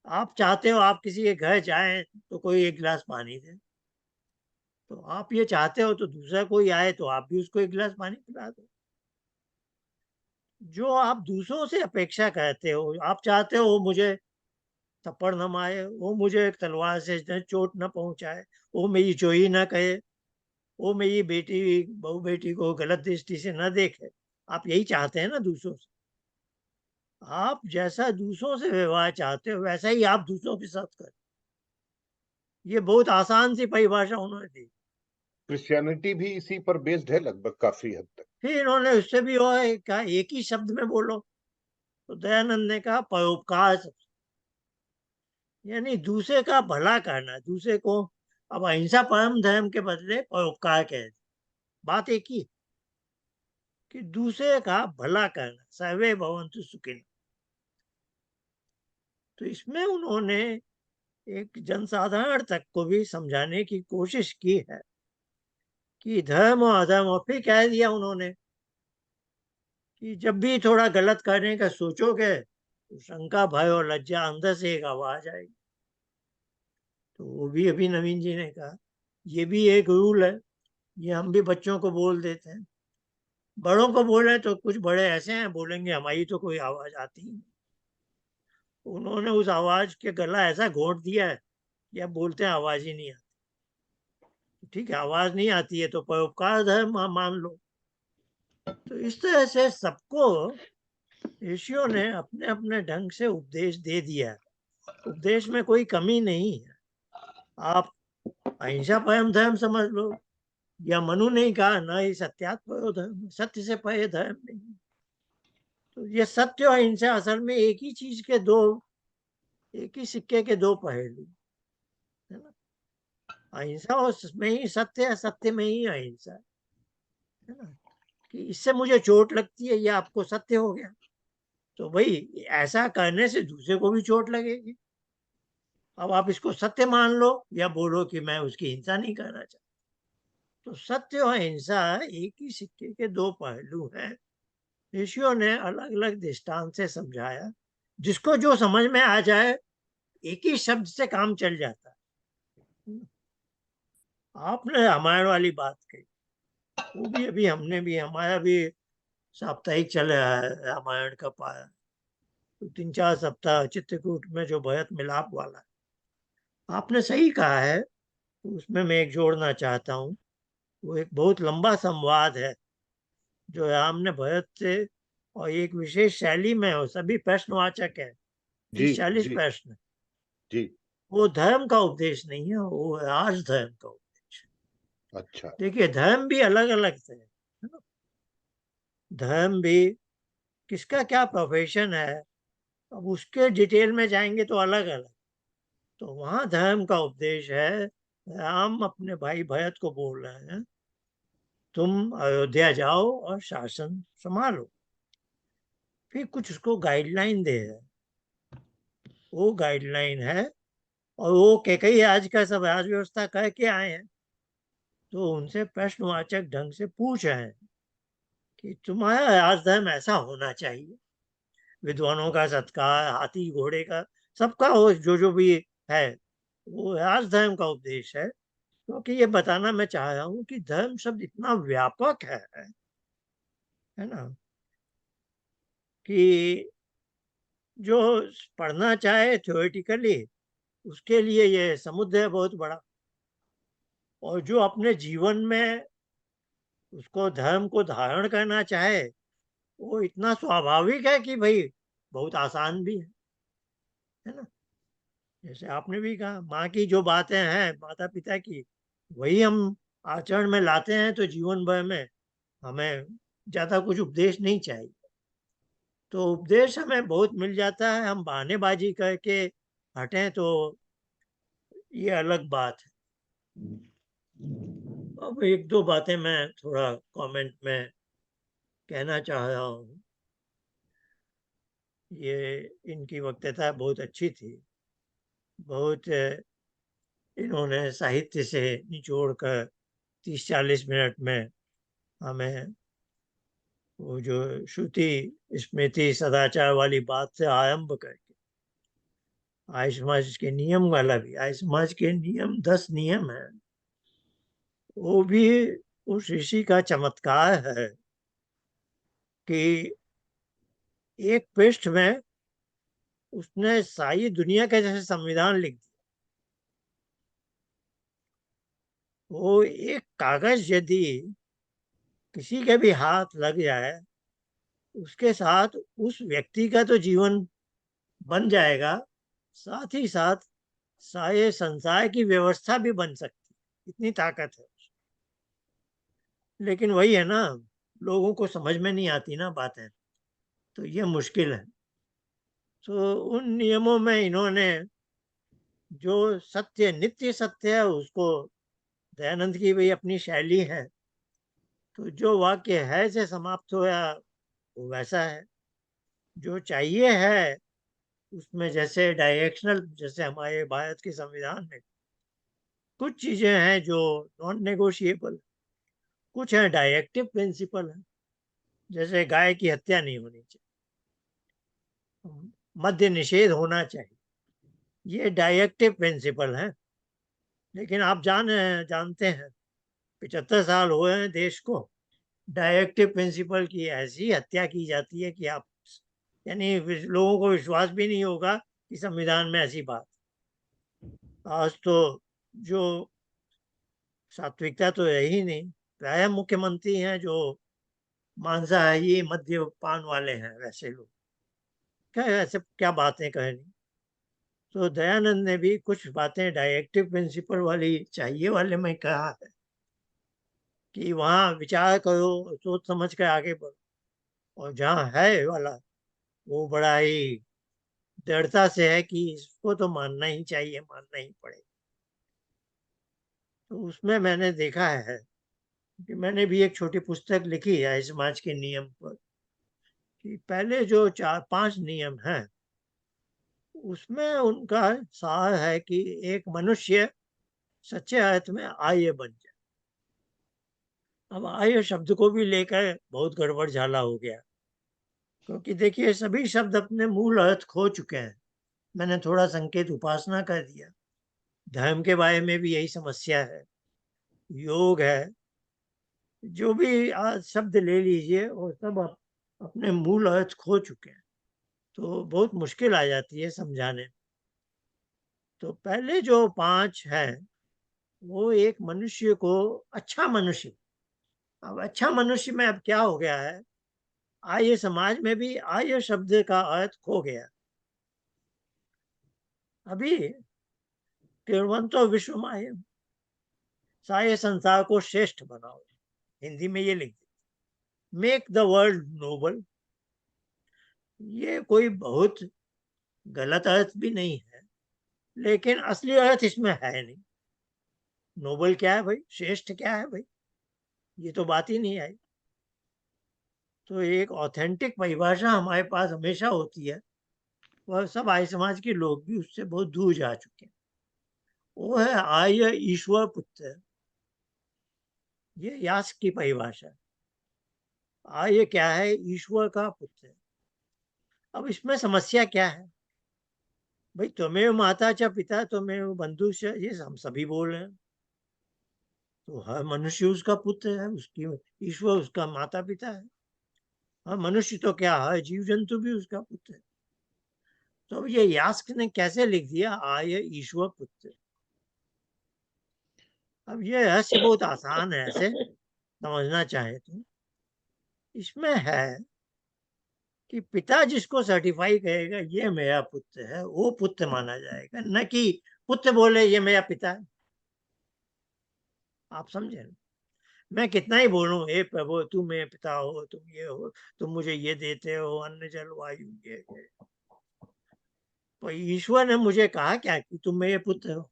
आप चाहते हो आप किसी के घर जाएं तो कोई एक गिलास पानी दे, तो आप ये चाहते हो तो दूसरा कोई आए तो आप भी उसको एक गिलास पानी पिला दो। जो आप दूसरों से अपेक्षा करते हो, आप चाहते हो वो मुझे थप्पड़ न मारे, वो मुझे एक तलवार से चोट न पहुंचाए, वो मेरी चोरी न करे, वो मेरी बेटी बहू बेटी को गलत दृष्टि से न देखे, आप यही चाहते हैं ना दूसरों से। आप जैसा दूसरों से व्यवहार चाहते हो वैसा ही आप दूसरों के साथ करें। ये बहुत आसान सी परिभाषा उन्होंने दी। क्रिश्चियनिटी भी इसी पर बेस्ड है लगभग काफी हद तक। फिर इन्होंने उससे भी और कहा एक ही शब्द में बोलो, तो दयानंद ने कहा परोपकार, यानी दूसरे का भला करना, दूसरे को। अब अहिंसा परम धर्म के बदले परोपकार कह दी, बात एक ही कि दूसरे का भला करना, सर्वे भवन्तु सुखिनः। तो इसमें उन्होंने एक जनसाधारण तक को भी समझाने की कोशिश की है कि धर्म और अधर्म, और फिर कह दिया उन्होंने कि जब भी थोड़ा गलत करने का सोचोगे तो शंका भय और लज्जा अंदर से एक आवाज आएगी। तो वो भी अभी नवीन जी ने कहा ये भी एक रूल है, ये हम भी बच्चों को बोल देते हैं। बड़ों को बोले तो कुछ बड़े ऐसे हैं बोलेंगे हमारी तो कोई आवाज आती नहीं। उन्होंने उस आवाज के गला ऐसा घोंट दिया है कि अब बोलते हैं आवाज ही नहीं आती। ठीक है, आवाज नहीं आती है तो परोपकार धर्म मान लो। तो इस तरह से सबको ऋषियों ने अपने अपने ढंग से उपदेश दे दिया है। उपदेश में कोई कमी नहीं है। आप अहिंसा परम धर्म समझ लो, या मनु ने कहा ना ही सत्यात परो धर्म, सत्य से परे धर्म नहीं। तो ये सत्य और अहिंसा असल में एक ही चीज के दो, एक ही सिक्के के दो पहलू है ना। अहिंसा में ही सत्य है, सत्य में ही अहिंसा है ना। कि इससे मुझे चोट लगती है, ये आपको सत्य हो गया, तो भाई ऐसा करने से दूसरे को भी चोट लगेगी। अब आप इसको सत्य मान लो या बोलो कि मैं उसकी हिंसा नहीं करना चाहता। तो सत्य और हिंसा एक ही सिक्के के दो पहलू हैं। ऋषियों ने अलग अलग दृष्टांत से समझाया, जिसको जो समझ में आ जाए एक ही शब्द से काम चल जाता है। आपने रामायण वाली बात कही, वो भी अभी हमने भी, हमारा भी साप्ताहिक चल रहा है रामायण का पारा, तो 3-4 सप्ताह चित्रकूट में जो भरत मिलाप वाला है, आपने सही कहा है। तो उसमें मैं एक जोड़ना चाहता हूँ, वो एक बहुत लंबा संवाद है जो राम ने भरत से, और एक विशेष शैली में हो, सभी प्रश्नवाचक है, जी 30-40 जी प्रश्न, जी। वो धर्म का उपदेश नहीं है, वो है आज धर्म का उपदेश। अच्छा। देखिए धर्म भी अलग अलग थे, है ना? धर्म भी किसका क्या प्रोफेशन है, अब उसके डिटेल में जाएंगे तो अलग अलग। तो वहां धर्म का उपदेश है, राम अपने भाई भरत को बोल रहे हैं तुम अयोध्या जाओ और शासन संभालो। फिर कुछ उसको गाइडलाइन दे रहे हैं, वो गाइडलाइन है। और वो कैकेयी आज का सब राज व्यवस्था करके आए हैं, तो उनसे प्रश्नवाचक ढंग से पूछ रहे हैं कि तुम्हारा राजधर्म ऐसा होना चाहिए, विद्वानों का सत्कार, हाथी घोड़े का, सबका हो, जो भी है, वो राजधर्म का उपदेश है। क्योंकि ये बताना मैं चाह रहा हूँ कि धर्म शब्द इतना व्यापक है ना, कि जो पढ़ना चाहे थ्योरेटिकली उसके लिए ये समुद्र है बहुत बड़ा, और जो अपने जीवन में उसको धर्म को धारण करना चाहे वो इतना स्वाभाविक है कि भाई बहुत आसान भी है ना। जैसे आपने भी कहा, माँ की जो बातें हैं माता पिता की, वही हम आचरण में लाते हैं, तो जीवन भर में हमें ज्यादा कुछ उपदेश नहीं चाहिए। तो उपदेश हमें बहुत मिल जाता है, हम बहानेबाजी करके हटें तो ये अलग बात है। अब एक दो बातें मैं थोड़ा कमेंट में कहना चाह रहा हूँ। ये इनकी वक्तृता बहुत अच्छी थी, बहुत इन्होंने साहित्य से निचोड़ कर 30-40 मिनट में हमें वो जो श्रुति स्मृति सदाचार वाली बात से आरंभ करके आर्य समाज के नियम वाला भी, आर्य समाज के नियम 10 नियम है, वो भी उस ऋषि का चमत्कार है कि एक पृष्ठ में उसने सारी दुनिया का जैसे संविधान लिख दिया। वो एक कागज यदि किसी के भी हाथ लग जाए, उसके साथ उस व्यक्ति का तो जीवन बन जाएगा, साथ ही साथ सारे संसार की व्यवस्था भी बन सकती, इतनी ताकत है। लेकिन वही है ना, लोगों को समझ में नहीं आती ना बातें, तो ये मुश्किल है। तो उन नियमों में इन्होंने जो सत्य, नित्य सत्य है, उसको, दयानंद की भी अपनी शैली है, तो जो वाक्य है से समाप्त होया वो वैसा है। जो चाहिए है उसमें, जैसे डायरेक्शनल, जैसे हमारे भारत के संविधान में कुछ चीजें हैं जो नॉन नेगोशिएबल, कुछ है डायरेक्टिव प्रिंसिपल है, जैसे गाय की हत्या नहीं होनी चाहिए, मद्य निषेध होना चाहिए, ये डायरेक्टिव प्रिंसिपल है। लेकिन आप जानते हैं 75 साल हुए हैं देश को, डायरेक्टिव प्रिंसिपल की ऐसी हत्या की जाती है कि आप, यानी लोगों को विश्वास भी नहीं होगा कि संविधान में ऐसी बात। आज तो जो सात्विकता तो है ही नहीं, प्राय मुख्यमंत्री हैं जो मांसाहारी मद्यपान वाले हैं, वैसे लोग क्या, ऐसे क्या बातें कहनी। तो दयानंद ने भी कुछ बातें डायरेक्टिव प्रिंसिपल वाली चाहिए वाले में कहा है कि वहाँ विचार करो, सोच समझ कर आगे बढ़ो, और जहाँ है वाला वो बड़ा ही दृढ़ता से है कि इसको तो मानना ही चाहिए, मानना ही पड़ेगा। तो उसमें मैंने देखा है कि मैंने भी एक छोटी पुस्तक लिखी है समाज के नियम पर, कि पहले जो 4-5 नियम हैं उसमें उनका सार है कि एक मनुष्य सच्चे अर्थ में आर्य बन जाए। अब आर्य शब्द को भी लेकर बहुत गड़बड़ झाला हो गया, क्योंकि देखिए सभी शब्द अपने मूल अर्थ खो चुके हैं। मैंने थोड़ा संकेत उपासना कर दिया, धर्म के बारे में भी यही समस्या है, योग है, जो भी आज शब्द ले लीजिए वो सब अपने मूल अर्थ खो चुके हैं, तो बहुत मुश्किल आ जाती है समझाने। तो पहले जो 5 है वो एक मनुष्य को अच्छा मनुष्य, अब अच्छा मनुष्य में अब क्या हो गया है, आर्य समाज में भी आर्य शब्द का अर्थ खो गया। अभी केवलवंतो विश्व माय, सारे संसार को श्रेष्ठ बनाओ, हिंदी में ये लिख दे, मेक द वर्ल्ड नोबल। ये कोई बहुत गलत अर्थ भी नहीं है, लेकिन असली अर्थ इसमें है नहीं। नोबल क्या है भाई, श्रेष्ठ क्या है भाई, ये तो बात ही नहीं आई। तो एक ऑथेंटिक परिभाषा हमारे पास हमेशा होती है, वह सब आर्य समाज के लोग भी उससे बहुत दूर जा चुके हैं। वो है आर्य ईश्वर पुत्र, ये यास्क की परिभाषा है। आर्य क्या है, ईश्वर का पुत्र। अब इसमें समस्या क्या है भाई, त्वमेव माता च पिता त्वमेव बंधु च, ये हम सभी बोल रहे हैं। तो हर मनुष्य उसका पुत्र है, उसकी ईश्वर उसका माता पिता है। हर मनुष्य तो क्या, हर जीव जंतु भी उसका पुत्र है। तो अब ये यास्क ने कैसे लिख दिया आर्य ईश्वर पुत्र। अब ये रहस्य बहुत आसान है ऐसे समझना चाहे तो। इसमें है कि पिता जिसको सर्टिफाई करेगा ये मेरा पुत्र है, वो पुत्र माना जाएगा, न कि पुत्र बोले ये मेरा पिता है। आप समझे ना? मैं कितना ही बोलूं, हे प्रभु तुम मेरे पिता हो, तुम ये हो, तुम मुझे ये देते हो, अन्न जल वायु ये। तो ईश्वर ने मुझे कहा क्या कि तुम मेरे पुत्र हो।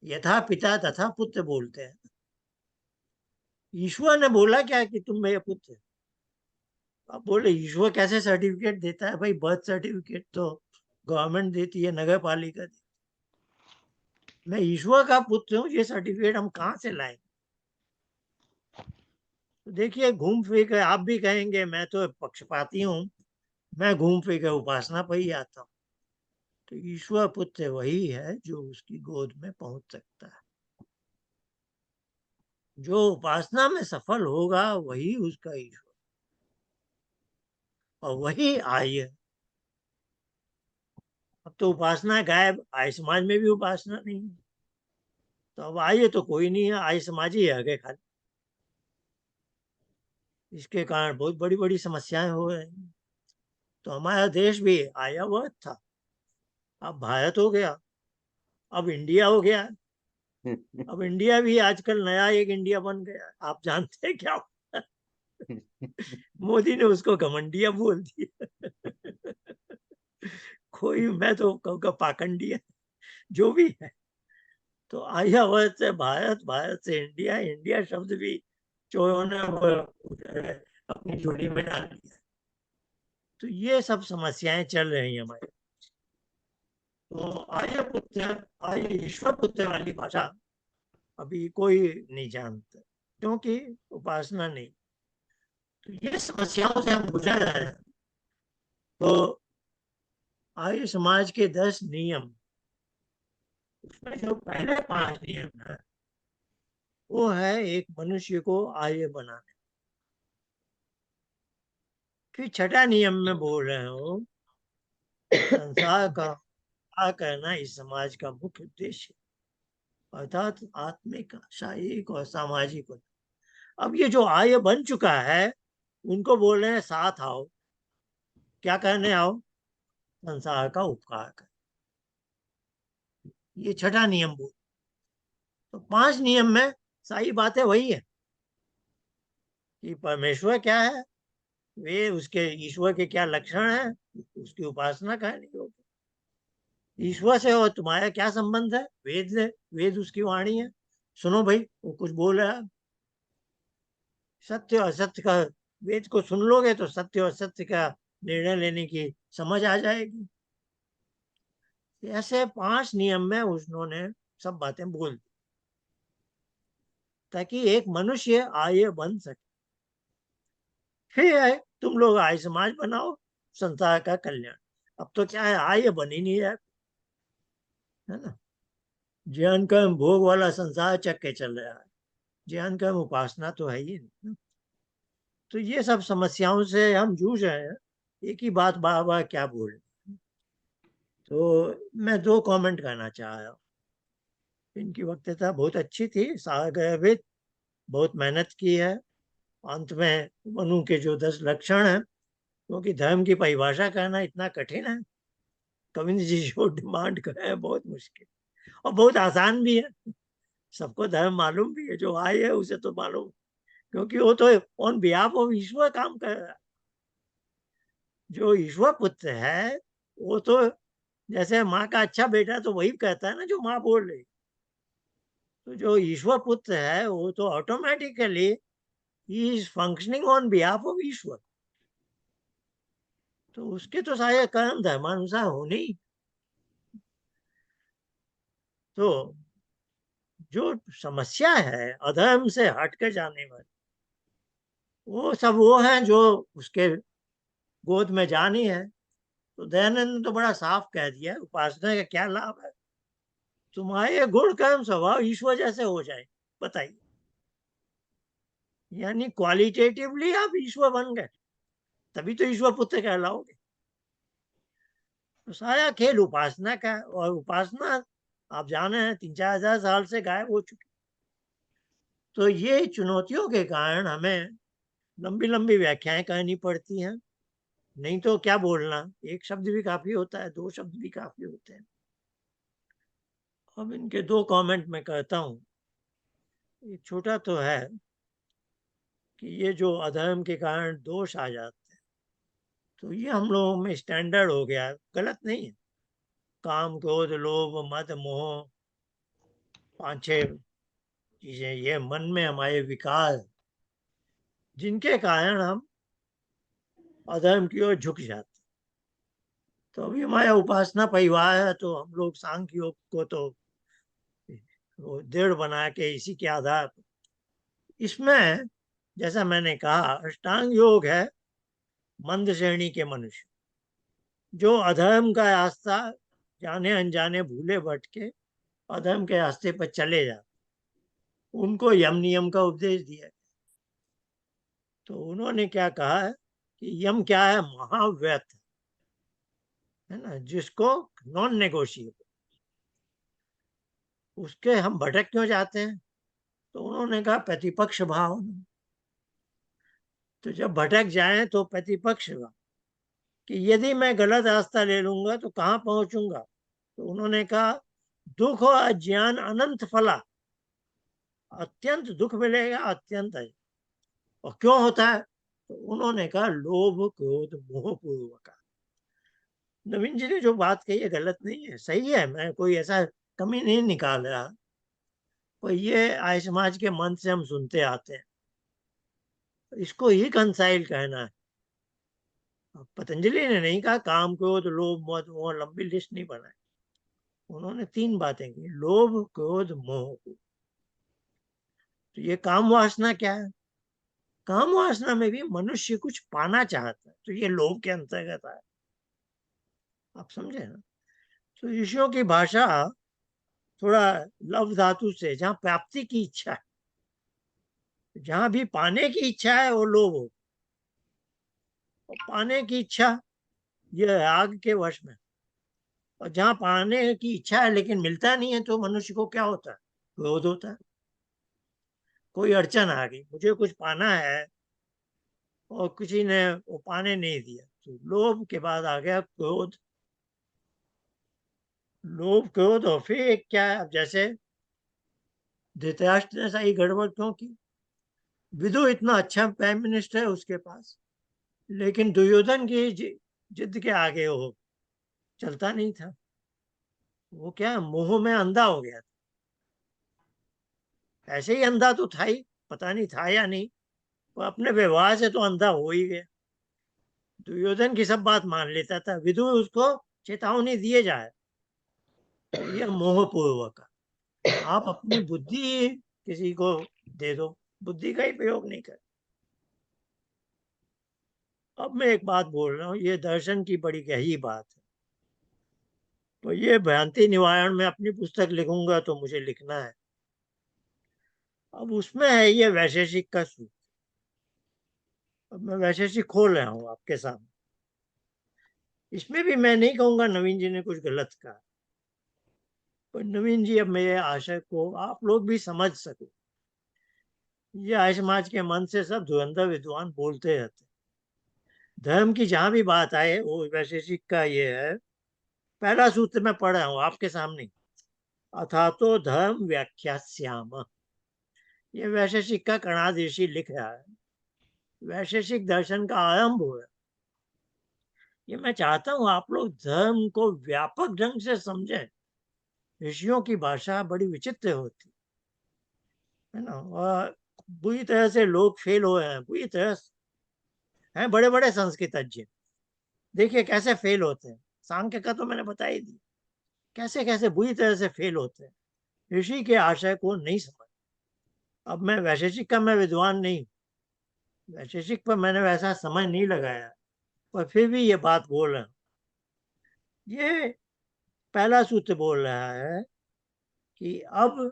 यथा पिता तथा पुत्र बोलते हैं। ईश्वर ने बोला क्या कि तुम मेरे पुत्र हो। अब बोले ईश्वर कैसे सर्टिफिकेट देता है भाई, बर्थ सर्टिफिकेट तो गवर्नमेंट देती है, नगर पालिका देती है। मैं ईश्वर का पुत्र हूँ, ये सर्टिफिकेट हम कहाँ से लाएंगे। तो देखिए घूम फिर कर आप भी कहेंगे मैं तो पक्षपाती हूँ, मैं घूम फिर कर उपासना पर ही आता हूँ। तो ईश्वर पुत्र वही है जो उसकी गोद में पहुंच सकता है। जो उपासना में सफल होगा वही उसका ईश्वर, और वही आर्य। अब तो उपासना गायब, आर्य समाज में भी उपासना नहीं है, तो अब आर्य तो कोई नहीं है, आर्य समाज ही है खाली। इसके कारण बहुत बड़ी बड़ी समस्याएं हो रही हैं। तो हमारा देश भी आर्यवर्त था, अब भारत हो गया, अब इंडिया हो गया। अब इंडिया भी आजकल नया एक इंडिया बन गया, आप जानते हैं क्या? मोदी ने उसको घमंडिया बोल दिया। कोई, मैं तो कहूँगा पाखंडी है, जो भी है। तो आर्यावर्त से भारत, भारत से इंडिया, इंडिया शब्द भी चोरों ने अपनी झोली में डाल दिया। तो ये सब समस्याएं चल रही हैं हमारे। तो आर्य पुत्र, आर्य ईश्वर पुत्र वाली भाषा अभी कोई नहीं जानता, क्योंकि उपासना नहीं। तो ये समस्याओं से हम गुजर रहे हैं। तो आर्य समाज के 10 नियम, उसमें जो पहले 5 नियम है वो है एक मनुष्य को आर्य बनाने। फिर छठा नियम में बोल रहे हो, संसार का करना इस समाज का मुख्य उद्देश्य, अर्थात आत्मिक, शारीरिक और सामाजिक। अब ये जो आर्य बन चुका है उनको बोल रहे हैं साथ आओ, क्या करने आओ, संसार का उपकार कर। ये छठा नियम बोल। तो 5 नियम में सारी बातें वही है कि परमेश्वर क्या है, वे उसके ईश्वर के क्या लक्षण है, उसकी उपासना करनी होगी। ईश्वर से और तुम्हारा क्या संबंध है, वेद है, वेद उसकी वाणी है, सुनो भाई वो कुछ बोल रहा है। सत्य और असत्य का, वेद को सुन लोगे तो सत्य और सत्य का निर्णय लेने की समझ आ जाएगी। ऐसे 5 नियम में उन्होंने सब बातें बोल दी ताकि एक मनुष्य आर्य बन सके। फिर है तुम लोग आर्य समाज बनाओ, संसार का कल्याण। अब तो क्या है, आर्य बन ही नहीं रहा है ना। ज्ञान कर्म भोग वाला संसार चक्के चल रहा है, ज्ञान कर्म उपासना तो है ही नहीं। तो ये सब समस्याओं से हम जूझ रहे हैं, एक ही बात बार बार क्या बोले। तो मैं 2 कमेंट करना चाह रहा हूँ। इनकी वक्तृता बहुत अच्छी थी, सारगर्भित, बहुत मेहनत की है। अंत में मनु के जो 10 लक्षण हैं, क्योंकि धर्म की परिभाषा करना इतना कठिन है कविंद्र जी जो डिमांड कर रहे हैं बहुत मुश्किल और बहुत आसान भी है। सबको धर्म मालूम भी है, जो आए है उसे तो मालूम, क्योंकि वो तो ऑन बिहाफ ऑफ ईश्वर काम कर रहा है। जो ईश्वर पुत्र है वो तो जैसे माँ का अच्छा बेटा तो वही कहता है ना जो माँ बोल रही। तो जो ईश्वर पुत्र है वो तो ऑटोमेटिकली ही is functioning on behalf of ईश्वर। तो उसके तो सारे कर्म धर्मानुसार होने ही। तो जो समस्या है अधर्म से हटकर जाने वाली, वो सब वो है जो उसके गोद में जानी है। तो दयानंद ने तो बड़ा साफ कह दिया, उपासना का क्या लाभ है? तुम्हारे गुण कर्म स्वभाव ईश्वर जैसे हो जाए, बताइए। यानी क्वालिटेटिवली आप ईश्वर बन गए, तभी तो ईश्वर पुत्र कहलाओगे। तो सारा खेल उपासना का है, और उपासना आप जाने हैं 3-4 हजार साल से गायब हो चुकी। तो ये चुनौतियों के कारण हमें लंबी लंबी व्याख्याएं करनी पड़ती हैं। नहीं तो क्या बोलना, एक शब्द भी काफी होता है, 2 शब्द भी काफी होते हैं। अब इनके 2 कमेंट मैं करता हूँ। एक छोटा तो है कि ये जो अधर्म के कारण दोष आ जाते हैं, तो ये हम लोगों में स्टैंडर्ड हो गया है, गलत नहीं है। काम, क्रोध, लोभ, मद, मोह, 5-6 चीजें ये मन में हमारे विकार, जिनके कारण हम अधर्म की ओर झुक जाते। तो अभी हमारा उपासना परिवार है, तो हम लोग सांख्य योग को तो वो दृढ़ बना के इसी के आधार पर, इसमें जैसा मैंने कहा अष्टांग योग है मंद श्रेणी के मनुष्य, जो अधर्म का रास्ता जाने अनजाने भूले भटके अधर्म के रास्ते पर चले जाते, उनको यम नियम का उपदेश दिया। तो उन्होंने क्या कहा है कि यम क्या है? महाव्यर्थ है ना, जिसको नॉन नेगोशिएबल। उसके हम भटक क्यों जाते हैं? तो उन्होंने कहा प्रतिपक्ष भाव। तो जब भटक जाए तो प्रतिपक्ष भाव कि यदि मैं गलत रास्ता ले लूंगा तो कहाँ पहुंचूंगा? तो उन्होंने कहा दुख और अज्ञान अनंत फला, अत्यंत दुख मिलेगा, अत्यंत है। और क्यों होता है? तो उन्होंने कहा लोभ क्रोध मोह पूर्वक। नवीन जी ने जो बात कही है गलत नहीं है, सही है, मैं कोई ऐसा कमी नहीं निकाल रहा। और ये आर्य समाज के मन से हम सुनते आते हैं, इसको ही कंसाइल कहना है। पतंजलि ने नहीं कहा काम क्रोध लोभ मद मोह, लंबी लिस्ट नहीं बनाई। उन्होंने 3 बातें की, लोभ क्रोध मोह। तो ये काम वासना क्या है? काम वासना में भी मनुष्य कुछ पाना चाहता है, तो ये लोभ के अंतर्गत है। आप समझे ना? तो ऋषियों की भाषा थोड़ा लव धातु से, जहाँ प्राप्ति की इच्छा है, जहां भी पाने की इच्छा है वो लोभ हो। और पाने की इच्छा ये राग के वश में। और जहां पाने की इच्छा है लेकिन मिलता नहीं है, तो मनुष्य को क्या होता है? क्रोध होता है। कोई अड़चन आ गई, मुझे कुछ पाना है और किसी ने वो पाने नहीं दिया, तो लोभ के बाद आ गया क्रोध। लोभ क्रोध और फिर एक क्या है, अब जैसे धृतराष्ट्र ने सही गड़बड़ क्यों की? विदु इतना अच्छा प्राइम मिनिस्टर है उसके पास, लेकिन दुर्योधन की जिद के आगे वो चलता नहीं था। वो क्या मोह में अंधा हो गया था। ऐसे ही अंधा तो था ही, पता नहीं था या नहीं, वो अपने व्यवहार से तो अंधा हो ही गया। दुर्योधन की सब बात मान लेता था, विदु उसको चेतावनी दिए जाए तो यह मोह पूर्वक। आप अपनी बुद्धि किसी को दे दो, बुद्धि का ही प्रयोग नहीं कर। अब मैं एक बात बोल रहा हूँ, ये दर्शन की बड़ी गहरी बात है। तो ये भ्रांति निवारण में अपनी पुस्तक लिखूंगा तो मुझे लिखना है। अब उसमें है ये वैशेषिक का सूत्र। अब मैं वैशेषिक खोल रहा हूँ आपके सामने। इसमें भी मैं नहीं कहूंगा नवीन जी ने कुछ गलत कहा, पर नवीन जी अब मेरे आशय को आप लोग भी समझ सको। ये आर्य समाज के मन से सब धुरंधर विद्वान बोलते रहते। धर्म की जहां भी बात आए वो वैशेषिक का ये है पहला सूत्र मैं पढ़ रहा हूं आपके सामने। अथातो धर्म व्याख्यास्याम, ये वैशेषिक का कणाद ऋषि लिख रहा है। वैशेषिक दर्शन का आरंभ हुआ। ये मैं चाहता हूं आप लोग धर्म को व्यापक ढंग से समझें। ऋषियों की भाषा बड़ी विचित्र होती है ना, और बुरी तरह से लोग फेल हुए हैं, बुरी तरह से हैं बड़े बड़े संस्कृतज्ञ। देखिए कैसे फेल होते हैं। सांख्य का तो मैंने बता ही दी, कैसे कैसे बुरी तरह से फेल होते हैं, ऋषि के आशय को नहीं समझ। अब मैं वैशेषिक का मैं विद्वान नहीं, वैशेषिक पर मैंने वैसा समय नहीं लगाया, पर फिर भी ये बात बोल रहा हूं। ये पहला सूत्र बोल रहा है कि अब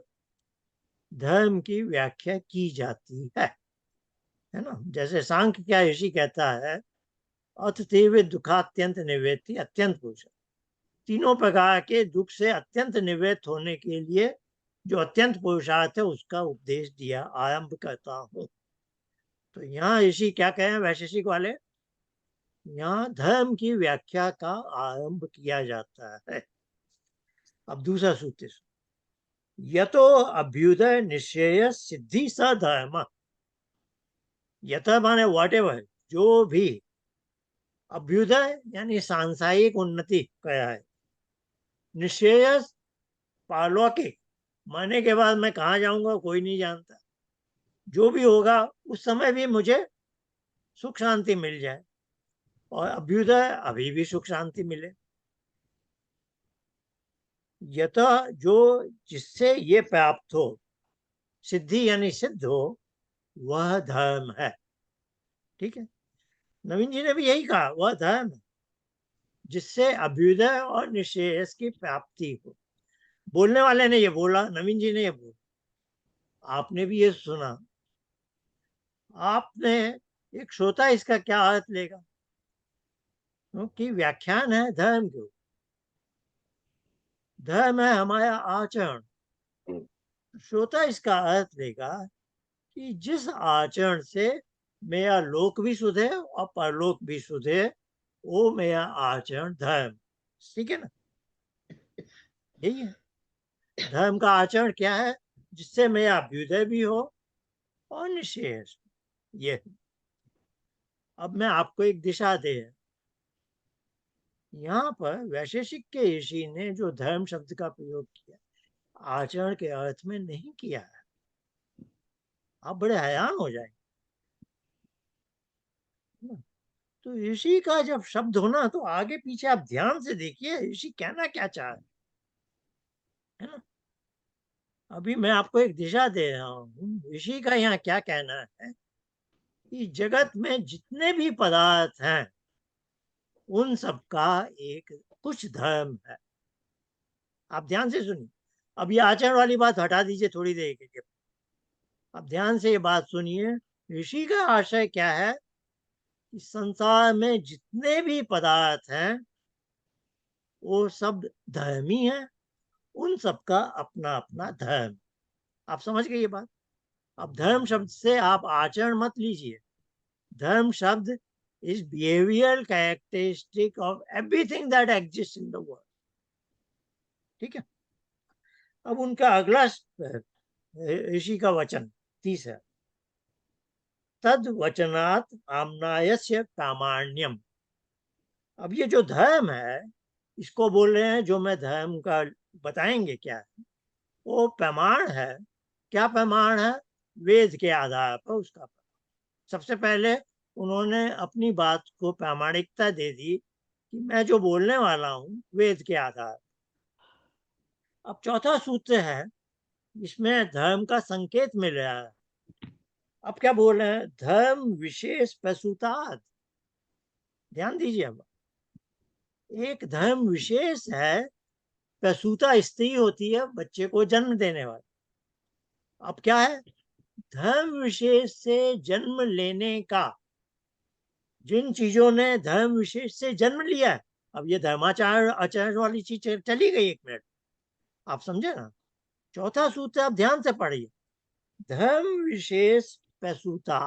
धर्म की व्याख्या की जाती है ना। जैसे सांख्य क्या ऋषि कहता है, अथ तीव्र दुखात्यंत निवृत्ति अत्यंत पुरुष। तीनों प्रकार के दुख से अत्यंत निवृत्त होने के लिए जो अत्यंत पुरुषार्थ है उसका उपदेश दिया, आरंभ करता हूं। तो यहाँ ऋषि क्या कहें वैशेषिक वाले, यहाँ धर्म की व्याख्या का आरंभ किया जाता है। अब दूसरा सूत्र, यतो अभ्युदय निश्चय सिद्धि स धर्म। यत माने वॉट एवर, जो भी, अभ्युदय यानी सांसारिक उन्नति कया है, निश्चय पारलौकिक, मरने के बाद मैं कहाँ जाऊंगा कोई नहीं जानता, जो भी होगा उस समय भी मुझे सुख शांति मिल जाए, और अभ्युदय अभी भी सुख शांति मिले। यत जो जिससे ये प्राप्त हो, सिद्धि यानी सिद्ध हो, वह धर्म है। ठीक है, नवीन जी ने भी यही कहा, वह धर्म है जिससे अभ्युदय और निश्रेयस की प्राप्ति हो। बोलने वाले ने ये बोला, नवीन जी ने ये बोला, आपने भी ये सुना। आपने एक श्रोता इसका क्या अर्थ लेगा, क्योंकि व्याख्यान है धर्म के, धर्म है हमारा आचरण। श्रोता इसका अर्थ लेगा कि जिस आचरण से मेरा लोक भी सुधे और परलोक भी सुधे, वो मेरा आचरण धर्म। ठीक है ना, यही है धर्म का आचरण। क्या है, जिससे मेरा अभ्युदय भी हो और निश्रेयस। ये अब मैं आपको एक दिशा दे, यहाँ पर वैशेषिक के ऋषि ने जो धर्म शब्द का प्रयोग किया, आचरण के अर्थ में नहीं किया है। आप बड़े हैरान हो जाएंगे। तो ऋषि का जब शब्द होना, तो आगे पीछे आप ध्यान से देखिए ऋषि कहना क्या चाह रहे है ना। अभी मैं आपको एक दिशा दे रहा हूँ, ऋषि का यहाँ क्या कहना है कि जगत में जितने भी पदार्थ हैं उन सबका एक कुछ धर्म है। आप ध्यान से सुनिए। अब ये आचरण वाली बात हटा दीजिए थोड़ी देर के लिए। अब ध्यान से ये बात सुनिए, ऋषि का आशय क्या है कि संसार में जितने भी पदार्थ हैं वो सब धर्मी हैं, उन सबका अपना अपना धर्म। आप समझ गए ये बात। अब धर्म शब्द से आप आचरण मत लीजिए। धर्म शब्द is behavioral characteristic of everything that exists in the world. ठीक है, अब उनका अगला ऋषि का वचन तीसरा, तद वचनात् आम्नायस्य प्रामाण्यम। अब ये जो धर्म है, इसको बोल रहे हैं, जो मैं धर्म का बताएंगे क्या है, वो प्रमाण है। क्या प्रमाण है, वेद के आधार पर उसका। सबसे पहले उन्होंने अपनी बात को प्रामाणिकता दे दी कि मैं जो बोलने वाला हूं वेद के आधार। अब चौथा सूत्र है, इसमें धर्म का संकेत मिल रहा है। अब क्या बोल रहे हैं, धर्म विशेष प्रसूताद। ध्यान दीजिए, अब एक धर्म विशेष है। प्रसूता स्त्री होती है, बच्चे को जन्म देने वाली। अब क्या है, धर्म विशेष से जन्म लेने का, जिन चीजों ने धर्म विशेष से जन्म लिया है। अब ये धर्माचार आचरण वाली चीज चली गई, एक मिनट आप समझे ना। चौथा सूत्र आप ध्यान से पढ़िए, धर्म विशेष प्रसूता।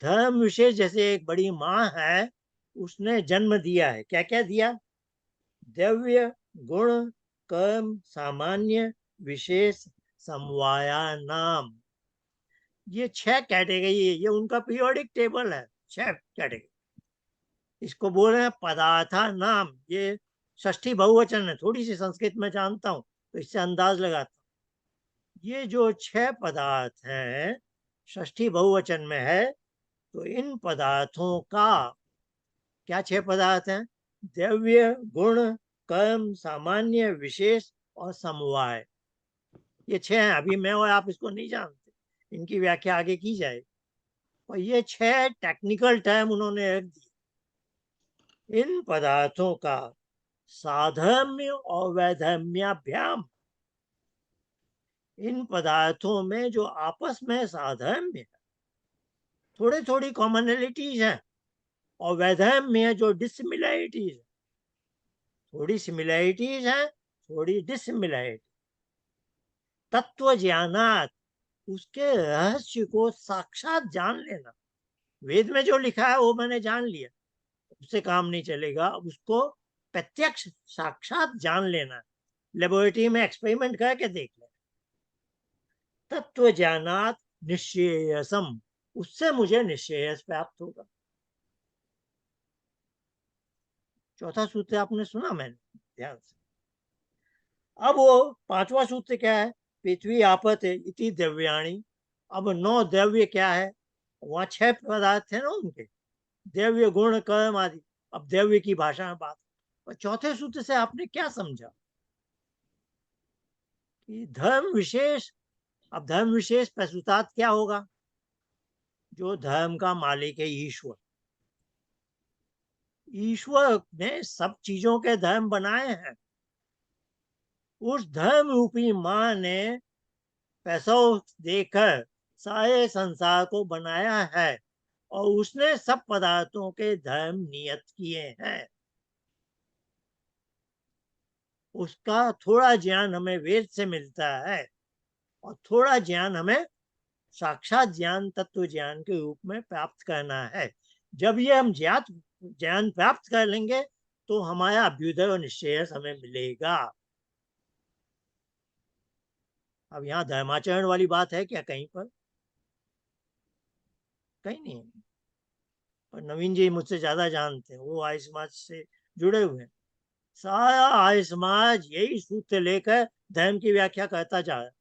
धर्म विशेष, जैसे एक बड़ी माँ है, उसने जन्म दिया है। क्या क्या दिया, द्रव्य, गुण, कर्म, सामान्य, विशेष, समवाया नाम। ये 6 कैटेगरी है, ये उनका पीरियोडिक टेबल है, 6 कैटेगरी। इसको बोल रहे हैं पदार्था नाम। ये षष्ठी बहुवचन है, थोड़ी सी संस्कृत में जानता हूं तो इससे अंदाज लगाता हूं। ये जो 6 पदार्थ हैं षष्ठी बहुवचन में है, तो इन पदार्थों का क्या 6 पदार्थ हैं? द्रव्य, गुण, कर्म, सामान्य, विशेष और समवाय। ये 6 हैं। अभी मैं और आप इसको नहीं जानते, इनकी व्याख्या आगे की जाए। और ये 6 टेक्निकल टर्म उन्होंने रख दिए। इन पदार्थों का साधर्म्य और वैधर्म्याभ्याम, इन पदार्थों में जो आपस में साधर्म्य है, थोड़ी थोड़ी कॉमनलिटीज है, और वैधर्म्य में जो डिसिमिलैरिटीज है, थोड़ी सिमिलैरिटीज है, थोड़ी डिसिमिलैरिटी। तत्व ज्ञानात, उसके रहस्य को साक्षात जान लेना। वेद में जो लिखा है वो मैंने जान लिया, उससे काम नहीं चलेगा। उसको प्रत्यक्ष साक्षात जान लेना, लेबोरेटरी में एक्सपेरिमेंट करके देख लेना। तत्व ज्ञानात निश्चेयसम, उससे मुझे निश्चेयस प्राप्त होगा। चौथा सूत्र आपने सुना मैंने ध्यान से। अब वो 5वां सूत्र क्या है? पृथ्वी आपत इति द्रव्याणि। अब 9 द्रव्य क्या है? वहां 6 पदार्थ थे ना उनके, द्रव्य, गुण, कर्म आदि। अब द्रव्य की भाषा में बात। और चौथे सूत्र से आपने क्या समझा? कि धर्म विशेष। अब धर्म विशेष प्रसूतात् क्या होगा? जो धर्म का मालिक है, ईश्वर। ईश्वर ने सब चीजों के धर्म बनाए हैं। उस धर्म रूपी माँ ने पैसा देकर सारे संसार को बनाया है, और उसने सब पदार्थों के धर्म नियत किए हैं। उसका थोड़ा ज्ञान हमें वेद से मिलता है, और थोड़ा ज्ञान हमें साक्षात ज्ञान, तत्व ज्ञान के रूप में प्राप्त करना है। जब ये हम ज्ञान प्राप्त कर लेंगे तो हमारा अभ्युदय और निश्चय हमें मिलेगा। अब यहाँ धर्माचरण वाली बात है क्या कहीं पर? कहीं नहीं है। और नवीन जी मुझसे ज्यादा जानते हैं, वो आर्य समाज से जुड़े हुए हैं। सारा आर्य समाज यही सूत्र लेकर धर्म की व्याख्या करता जा रहा है।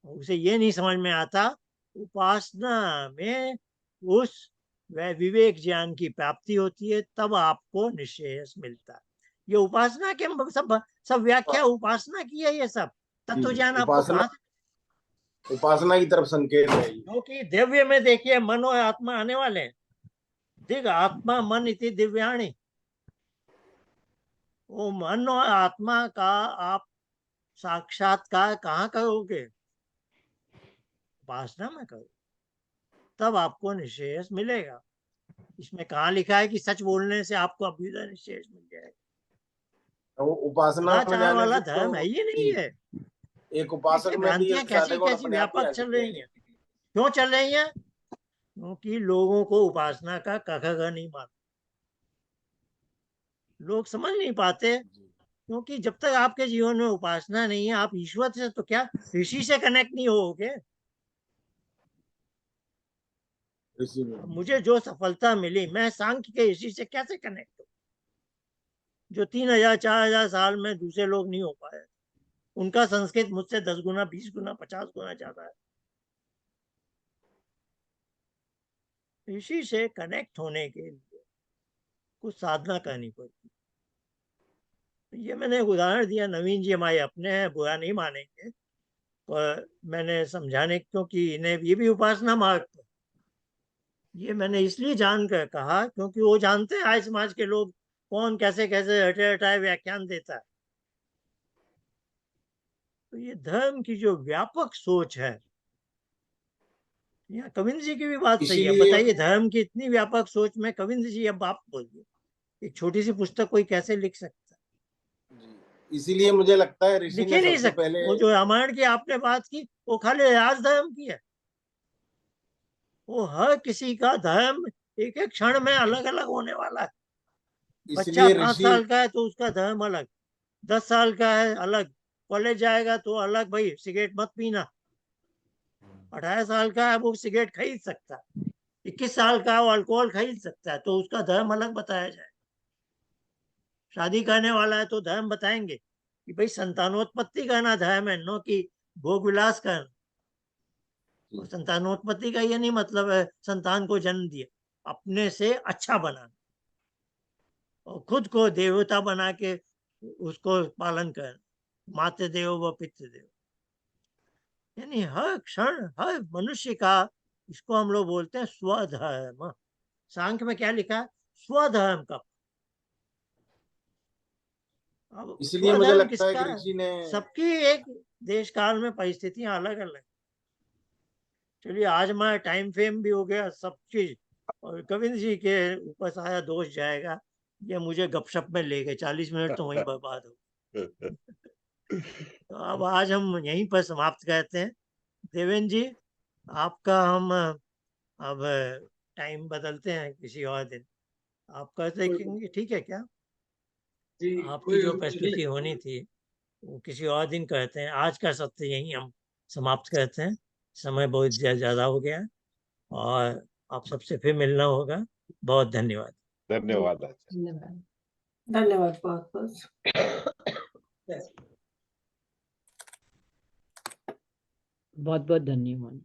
उसे ये नहीं समझ में आता उपासना में उस विवेक ज्ञान की प्राप्ति होती है, तब आपको निश्चय मिलता है। ये उपासना के सब व्याख्या उपासना की है। ये सब तत्व ज्ञान आपको उपासना, कहाँ उपासना की तरफ संकेत है ये। क्योंकि दिव्य में देखिए मन और आत्मा आने वाले हैं। दिग आत्मा मन इति दिव्याणी। वो मन और आत्मा का आप साक्षात्कार कहाँ करोगे? उपासना में करो, तब आपको निश्चय मिलेगा। इसमें कहाँ लिखा है कि सच बोलने से आपको अभ्युदय निश्चय मिल जाएगा? तो वो उपासना में सदाचार जाने वाला से धर्म है ये नहीं है। एक उपासक इससे में भी ये भ्रांतियां साधे कैसी गुण कैसी अपने आप ही आ व्यापक चल जाते रही हैं। हैं। क्यों चल रही हैं? क्योंकि लोगों को उपासना का कख नहीं मालूम। लोग समझ नहीं पाते, क्योंकि जब तक आपके जीवन में उपासना नहीं है, आप ईश्वर से तो क्या ऋषि से कनेक्ट नहीं होगे। ऋषि में मुझे जो सफलता मिली, मैं सांख्य के ऋषि से कैसे कनेक्ट हूँ? जो 3000 4000 साल में दूसरे लोग नहीं हो पाए। उनका संस्कृत मुझसे 10 गुना 20 गुना 50 गुना ज्यादा है। ऋषि से कनेक्ट होने के लिए कुछ साधना करनी पड़ती। ये मैंने एक उदाहरण दिया। नवीन जी हमारे अपने हैं, बुरा नहीं मानेंगे, पर मैंने समझाने, क्योंकि इन्हें ये भी उपासना मार्ग पर। ये मैंने इसलिए जानकर कहा क्योंकि वो जानते हैं आर्य समाज के लोग कौन कैसे कैसे हटे हटाए व्याख्यान देता है। तो ये धर्म की जो व्यापक सोच है, यहाँ कविंद जी की भी बात सही है। इसीलिए बताइए, धर्म की इतनी व्यापक सोच में कविंद जी, अब आप बोलिए, एक छोटी सी पुस्तक कोई कैसे लिख सकता है? इसीलिए मुझे लगता है ऋषि लिख ने ही नहीं सबसे सकते। पहले वो जो रामायण की आपने बात की, वो खाली राजधर्म की है। वो हर किसी का धर्म एक एक क्षण में अलग अलग होने वाला है। बच्चा इसलिए 5 ऋषि साल का है तो उसका धर्म अलग, 10 साल का है अलग, कॉलेज जाएगा तो अलग, भाई सिगरेट मत पीना। 18 साल का है वो सिगरेट खरीद सकता है, 21 साल का है वो अल्कोहल खरीद सकता है, तो उसका धर्म अलग बताया जाए। शादी करने वाला है तो धर्म बताएंगे कि भाई संतानोत्पत्ति करना धर्म है, नो कि भोग विलास करना। तो संतानोत्पत्ति का ये नहीं मतलब है संतान को जन्म दिया, अपने से अच्छा बनाना और खुद को देवता बना के उसको पालन करना। माते देव व पितृ देव, यानी हर क्षण हर मनुष्य का, इसको हम लोग बोलते हैं स्वधर्म। सांख्य में क्या लिखा है? स्वधर्म का। अब इसलिए मुझे स्वधर्म लगता है किसका कि है? ऋषि ने सबकी एक देश काल में परिस्थितियां अलग अलग। चलिए आज हमारा टाइम फ्रेम भी हो गया सब चीज, और गोविंद जी के ऊपर सारा दोष जाएगा, ये मुझे गपशप में ले गए, 40 मिनट तो वहीं बर्बाद हो। तो अब आज हम यहीं पर समाप्त करते हैं। देवेंद्र जी, आपका हम अब टाइम बदलते हैं किसी और दिन, आप कर देखेंगे, ठीक है क्या? आपकी जो प्रस्तुति होनी थी वो किसी और दिन करते हैं, आज का सत्र यहीं हम समाप्त करते हैं, समय बहुत ज्यादा हो गया है और आप सबसे फिर मिलना होगा। बहुत धन्यवाद। धन्यवाद आचार्य। धन्यवाद, धन्यवाद बहुत बहुत। बहुत बहुत धन्यवाद।